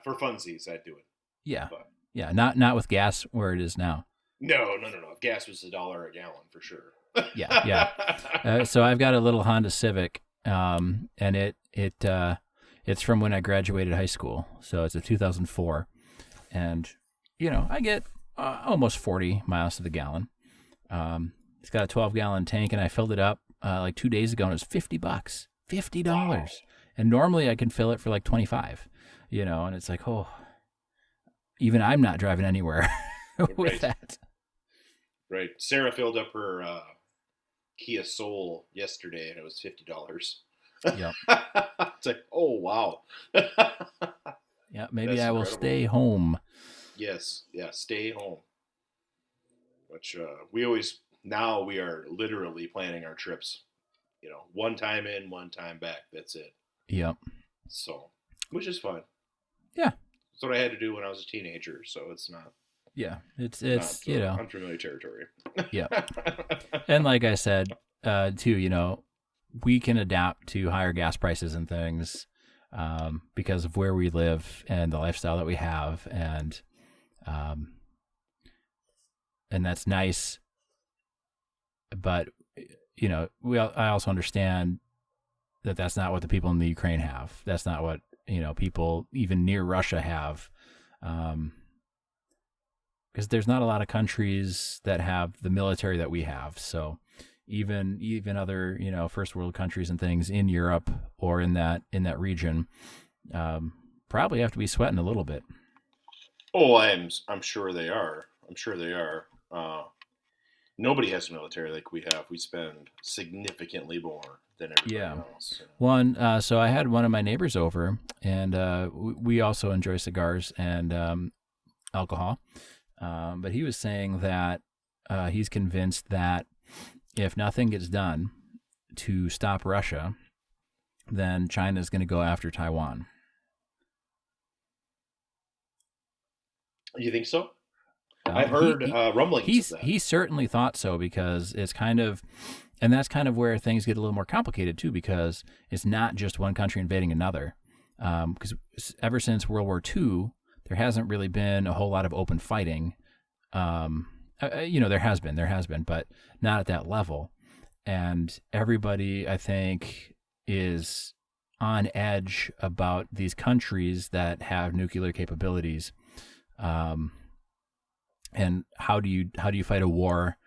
For funsies, I do it. Yeah. But Yeah, not with gas where it is now. no. If gas was $1 a gallon, for sure. Yeah. So I've got a little Honda Civic, and it's from when I graduated high school. So it's a 2004, and I get almost 40 miles to the gallon. It's got a 12-gallon tank, and I filled it up like 2 days ago, and it was $50. $50. Wow. And normally I can fill it for like 25. And it's like, oh, even I'm not driving anywhere with Right. that. Right. Sarah filled up her Kia Soul yesterday, and it was $50. Yep. It's like, oh, wow. Yeah, maybe That's I will incredible. stay home. Yes. Yeah, stay home. Which we are literally planning our trips, one time in, one time back. That's it. Yep. So, which is fun. Yeah. That's what I had to do when I was a teenager, so it's not Yeah, it's not, unfamiliar territory. Yeah. And like I said, too, we can adapt to higher gas prices and things because of where we live and the lifestyle that we have, and that's nice. But I also understand that that's not what the people in the Ukraine have. That's not what people even near Russia have. Because there's not a lot of countries that have the military that we have. So even other first world countries and things in Europe or in that region probably have to be sweating a little bit. Oh, I'm sure they are. Nobody has a military like we have. We spend significantly more than everybody else. So I had one of my neighbors over, and we also enjoy cigars and alcohol. But he was saying that he's convinced that if nothing gets done to stop Russia, then China is going to go after Taiwan. You think so? I've heard rumblings of that. He certainly thought so, because it's kind of, and that's kind of where things get a little more complicated too, because it's not just one country invading another. Because ever since World War II, there hasn't really been a whole lot of open fighting. There has been, but not at that level. And everybody, I think, is on edge about these countries that have nuclear capabilities. And how do you fight a war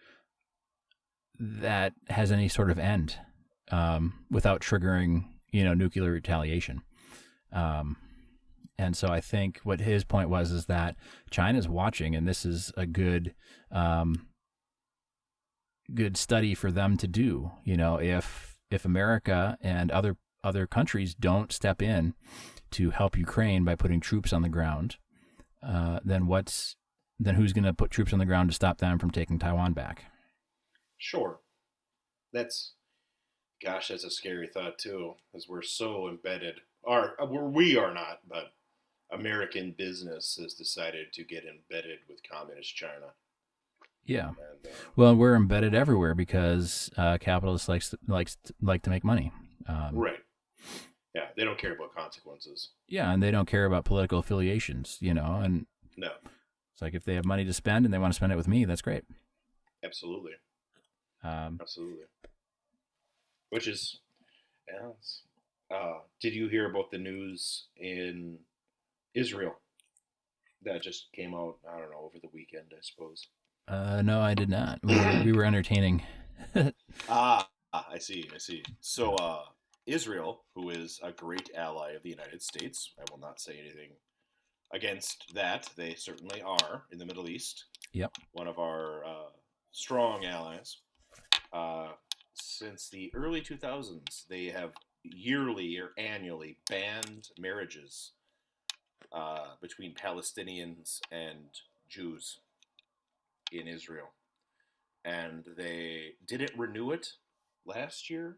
that has any sort of end without triggering, nuclear retaliation? And so I think what his point was is that China's watching, and this is a good study for them to do. If America and other countries don't step in to help Ukraine by putting troops on the ground, then who's going to put troops on the ground to stop them from taking Taiwan back? Sure. That's a scary thought too, because we're so embedded. We are not, but American business has decided to get embedded with communist China. Yeah. And, well, we're embedded everywhere because capitalists like to make money. Right. Yeah, they don't care about consequences. Yeah, and they don't care about political affiliations, and no. It's like if they have money to spend and they want to spend it with me, that's great. Absolutely. Absolutely. Which is, did you hear about the news in Israel that just came out? I don't know, over the weekend, I suppose. No, I did not. We were entertaining. I see. So, Israel, who is a great ally of the United States, I will not say anything against that. They certainly are in the Middle East. Yep. One of our strong allies. Since the early 2000s, they have yearly or annually banned marriages between Palestinians and Jews in Israel. And they didn't renew it last year,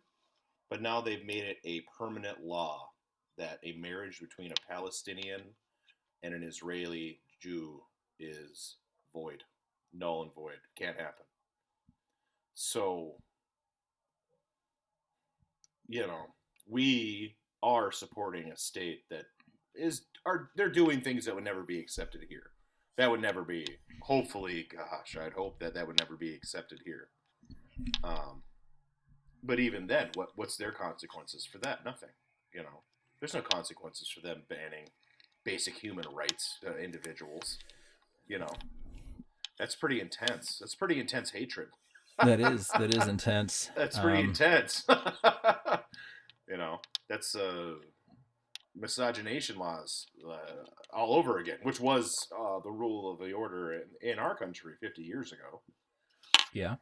but now they've made it a permanent law that a marriage between a Palestinian and an Israeli Jew is void, null and void, can't happen. So, we are supporting a state that they're doing things that would never be accepted here. That would never be, hopefully, gosh, I'd hope that would never be accepted here. But even then, what's their consequences for that? Nothing. There's no consequences for them banning basic human rights to individuals. That's pretty intense. That's pretty intense hatred. That is intense. That's pretty intense. That's miscegenation laws all over again, which was the rule of the order in our country 50 years ago. Yeah.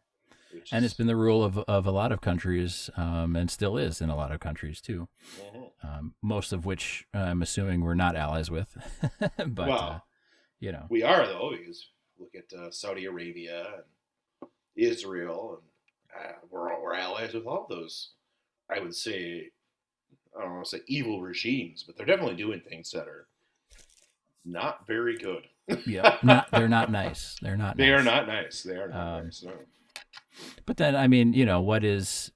And it's been the rule of a lot of countries, and still is in a lot of countries too. Mm-hmm. Most of which I'm assuming we're not allies with. But, we are though, because look at Saudi Arabia and Israel, and we're allies with all those. I would say, I don't want to say evil regimes, but they're definitely doing things that are not very good. Yeah, they're not nice. They're not. They nice. are not nice. They are not nice. No. But then, I mean, what is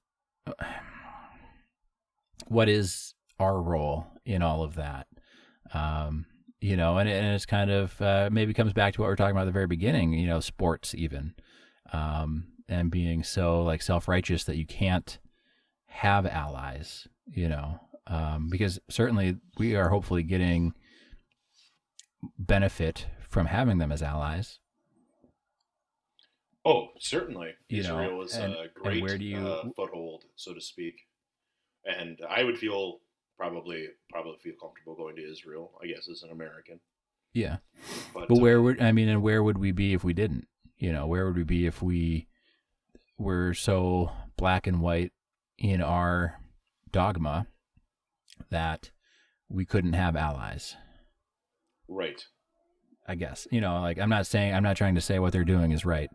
our role in all of that? And it's kind of maybe comes back to what we were talking about at the very beginning. Sports even, and being so like self-righteous that you can't have allies. Because certainly we are hopefully getting benefit from having them as allies. Oh, certainly. Israel is a great foothold, so to speak. And I would probably feel comfortable going to Israel, I guess, as an American. Yeah. But where would we be if we didn't? Where would we be if we were so black and white in our dogma that we couldn't have allies? Right. I guess. I'm not trying to say what they're doing is right.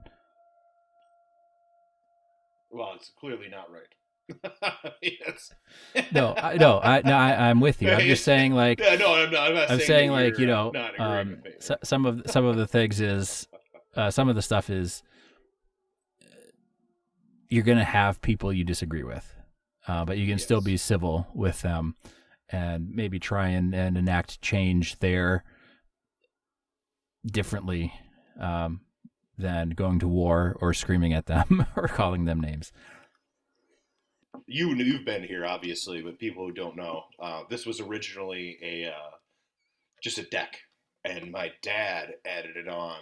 Well, it's clearly not right. Yes. I'm with you. I'm just saying, like, Yeah, no, I'm not I'm saying saying, that like, you're not agreeing with me. some of the things is, some of the stuff is, you're gonna have people you disagree with, but you can still be civil with them, and maybe try and enact change there differently, than going to war or screaming at them or calling them names. You've been here, obviously, but people who don't know, this was originally just a deck, and my dad added it on.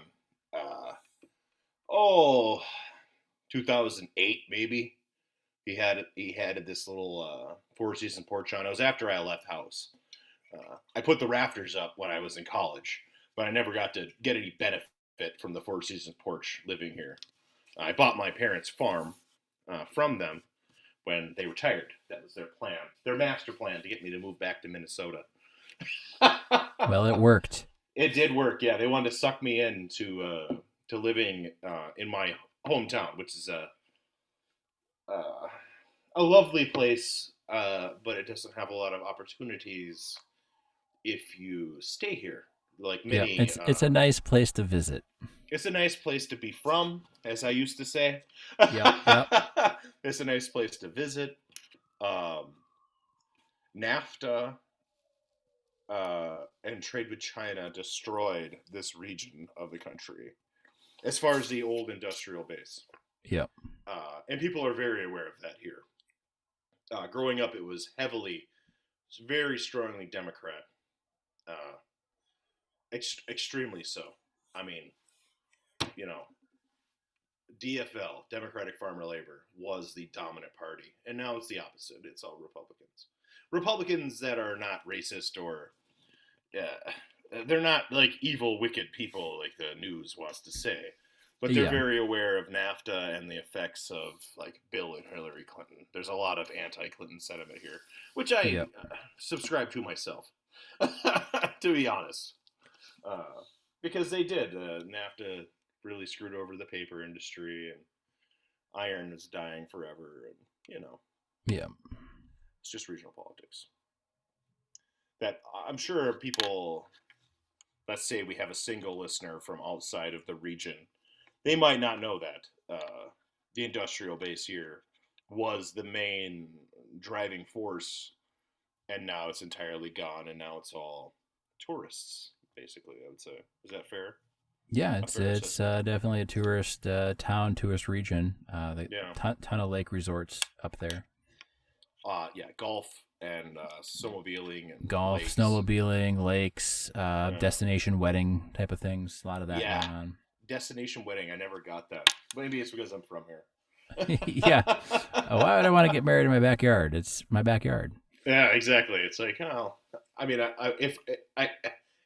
Uh, 2008 maybe. He had this little four-season porch on. It was after I left house. I put the rafters up when I was in college, but I never got to get any benefit from the four-season porch living here. I bought my parents' farm from them when they retired. That was their plan, their master plan, to get me to move back to Minnesota. Well, it worked. It did work, yeah. They wanted to suck me in to living in my hometown, which is a lovely place, but it doesn't have a lot of opportunities if you stay here. Like many, it's a nice place to visit. It's a nice place to be from, as I used to say. Yep. It's a nice place to visit. NAFTA and trade with China destroyed this region of the country, as far as the old industrial base. Yep. And people are very aware of that here. Growing up, it was very strongly Democrat. Extremely so. I mean, DFL, Democratic Farmer Labor, was the dominant party. And now it's the opposite. It's all Republicans. Republicans that are not racist or... they're not like evil, wicked people like the news wants to say. But they're very aware of NAFTA and the effects of, like, Bill and Hillary Clinton. There's a lot of anti-Clinton sentiment here, which I subscribe to myself, to be honest. Because they did. NAFTA really screwed over the paper industry, and iron is dying forever, and, Yeah. It's just regional politics. That I'm sure people, let's say we have a single listener from outside of the region, they might not know that the industrial base here was the main driving force, and now it's entirely gone, and now it's all tourists, basically, I would say. Is that fair? Yeah, it's definitely a tourist town, tourist region. Ton of lake resorts up there. Golf and snowmobiling. And golf, lakes. Snowmobiling, lakes, destination wedding type of things. A lot of that going on. Destination wedding, I never got that. Maybe it's because I'm from here. Yeah. Why would I want to get married in my backyard? It's my backyard. Yeah, exactly. It's like, I mean,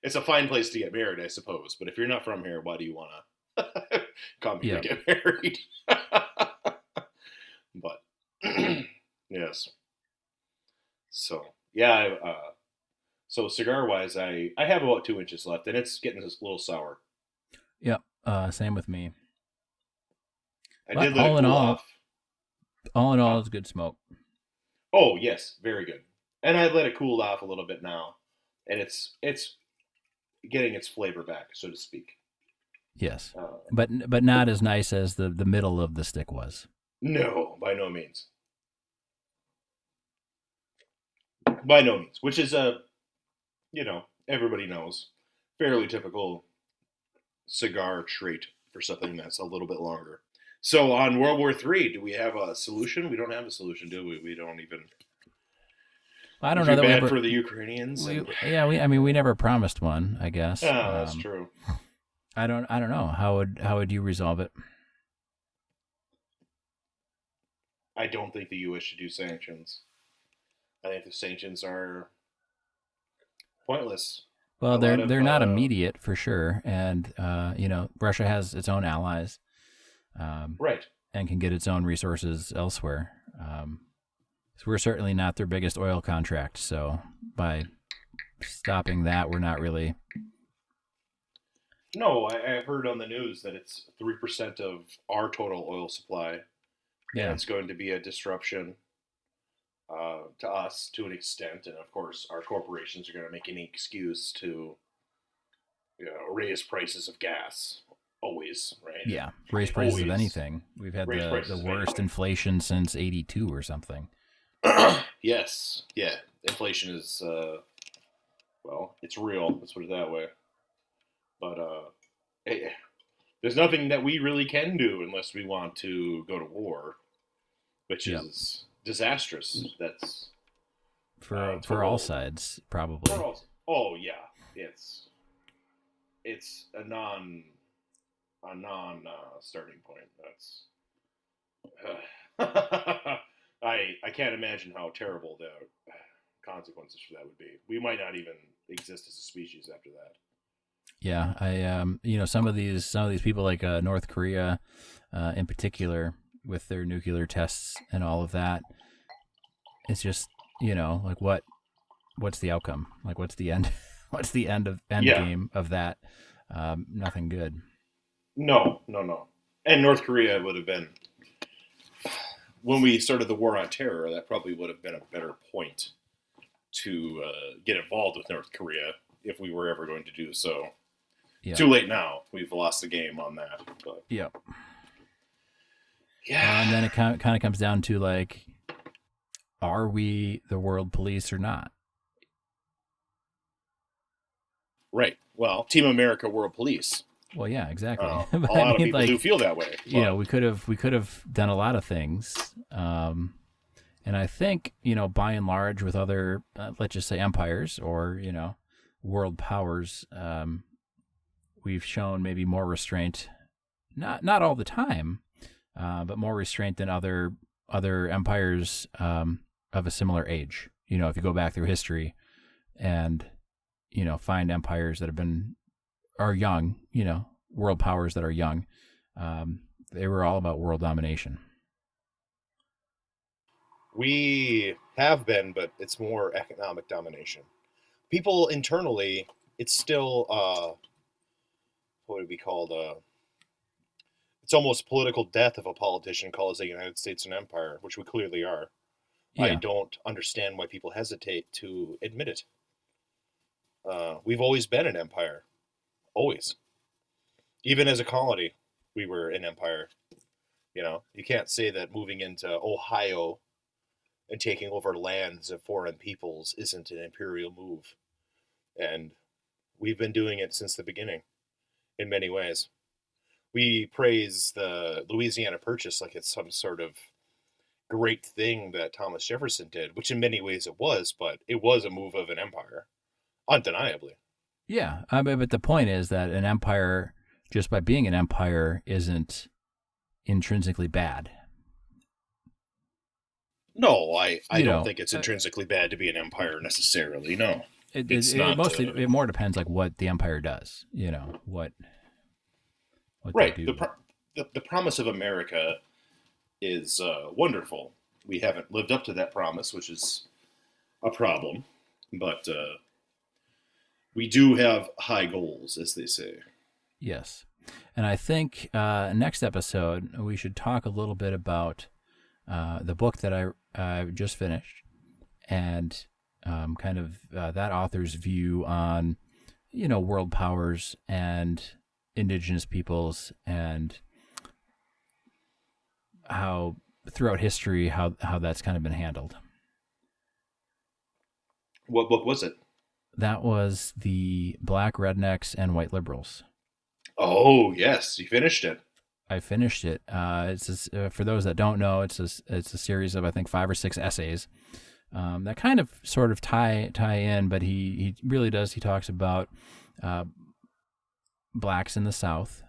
it's a fine place to get married, I suppose. But if you're not from here, why do you want to come here to get married? But yes. So yeah. So cigar wise, I have about 2 inches left, and it's getting a little sour. Yep. Same with me. I did let it cool off. All in all, it's good smoke. Oh yes, very good. And I let it cool off a little bit now, and it's getting its flavor back, so to speak. Yes, but not as nice as the middle of the stick was. No, by no means. By no means. Which is everybody knows, fairly typical cigar trait for something that's a little bit longer. So on World War III, do we have a solution? We don't have a solution, do we? We don't even. I don't know that bad for the Ukrainians. We never promised one, I guess. That's true. I don't know. How would you resolve it? I don't think the U.S. should do sanctions. I think the sanctions are pointless. Well, they're not immediate for sure, and Russia has its own allies, right, and can get its own resources elsewhere. So we're certainly not their biggest oil contract. So by stopping that, we're not really. No, I've heard on the news that it's 3% of our total oil supply. Yeah, and it's going to be a disruption. to us to an extent, and of course, our corporations are going to make any excuse to raise prices of gas. Always, right? Yeah, raise prices of Always anything. We've had raise the prices of worst anything. inflation since '82 or something. Yes, yeah. Inflation is well, it's real. Let's put it that way. But hey, there's nothing that we really can do unless we want to go to war, which Yep. is disastrous. That's For all total- sides, probably. Oh yeah, it's a non starting point. That's I can't imagine how terrible the consequences for that would be. We might not even exist as a species after that. Yeah, I some of these people like North Korea, in particular, with their nuclear tests and all of that. It's just like what's the outcome? Like what's the end? What's the end game of that? Nothing good. No. And North Korea would have been, when we started the war on terror, that probably would have been a better point to get involved with North Korea if we were ever going to do so. Yep. Too late now. We've lost the game on that. But Yep. yeah. And then it kind of comes down to like, are we the world police or not? Right. Well, Team America, World Police. Well, yeah, exactly. A lot of people do feel that way. We could have done a lot of things, and I think by and large with other let's just say empires or world powers, we've shown maybe more restraint, not all the time, but more restraint than other empires of a similar age. If you go back through history and find empires that are young, world powers that are young, they were all about world domination. We have been, but it's more economic domination. People internally, it's still what would be called it's almost political death if a politician calls the United States an empire, which we clearly are. Yeah. I don't understand why people hesitate to admit it. We've always been an empire. Always. Even as a colony, we were an empire. You can't say that moving into Ohio and taking over lands of foreign peoples isn't an imperial move. And we've been doing it since the beginning in many ways. We praise the Louisiana Purchase like it's some sort of great thing that Thomas Jefferson did, which in many ways it was, but it was a move of an empire, undeniably. Yeah, but the point is that an empire, just by being an empire, isn't intrinsically bad. No, I don't think it's intrinsically bad to be an empire necessarily. No, it more depends like what the empire does. What right. They do. The promise of America is wonderful. We haven't lived up to that promise, which is a problem. But we do have high goals, as they say. Yes. And I think next episode, we should talk a little bit about the book that I just finished and kind of that author's view on, world powers and indigenous peoples and how throughout history, how that's kind of been handled. What book was it? That was the Black Rednecks and White Liberals. Oh, yes. You finished it. I finished it. It's for those that don't know, it's a series of I think 5 or 6 essays that kind of sort of tie in, but he really does. He talks about blacks in the South,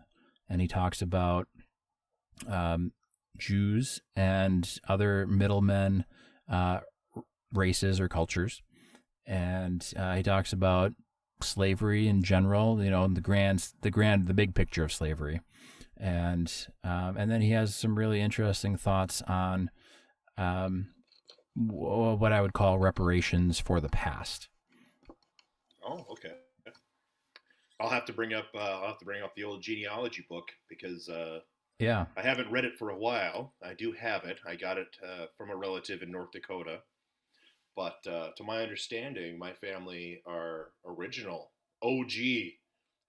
and he talks about Jews and other middlemen races or cultures, and he talks about slavery in general. The big picture of slavery. And then he has some really interesting thoughts on what I would call reparations for the past. Oh, okay. I'll have to bring up the old genealogy book because I haven't read it for a while. I do have it. I got it from a relative in North Dakota, But to my understanding, my family are original OG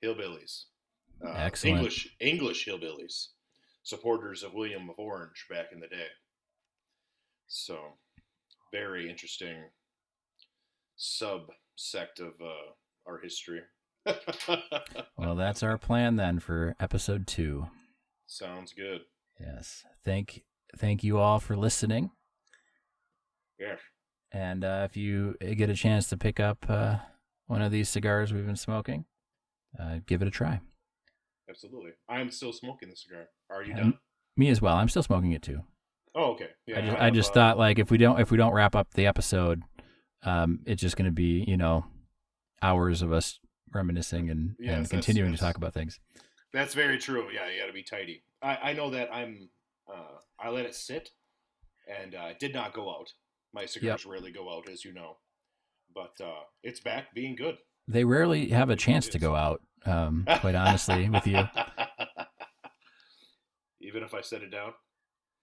hillbillies, Excellent. English hillbillies, supporters of William of Orange back in the day. So, very interesting subsect of our history. Well, that's our plan then for episode 2. Sounds good. Yes. Thank you all for listening. Yeah. And if you get a chance to pick up one of these cigars we've been smoking, give it a try. Absolutely. I'm still smoking the cigar. Are you done? Me as well. I'm still smoking it too. Oh, okay. Yeah. I just thought, like, if we don't wrap up the episode, it's just going to be, hours of us reminiscing and continuing to talk about things. That's very true. Yeah, you got to be tidy. I know that I let it sit, and it did not go out. My cigars rarely go out, as you know, but it's back being good. They rarely have a chance to go out, quite honestly, with you. Even if I set it down?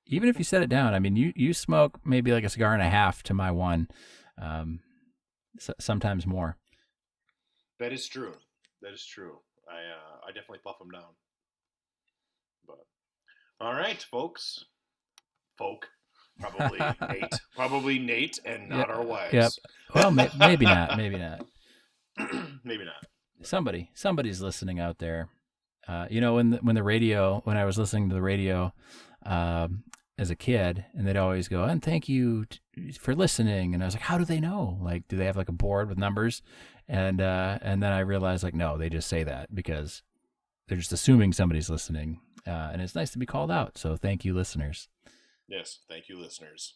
Even if you set it down, I mean, you smoke maybe like a cigar and a half to my one, sometimes more. That is true. I definitely puff them down. But all right, folks. Probably Nate, and not our wives. Yep. Well, maybe not. Maybe not. Maybe not. Somebody's listening out there. When I was listening to the radio as a kid, and they'd always go, and thank you for listening. And I was like, how do they know? Like, do they have like a board with numbers? And then I realized, like, no, they just say that because they're just assuming somebody's listening. And it's nice to be called out. So thank you, listeners. Yes, thank you, listeners.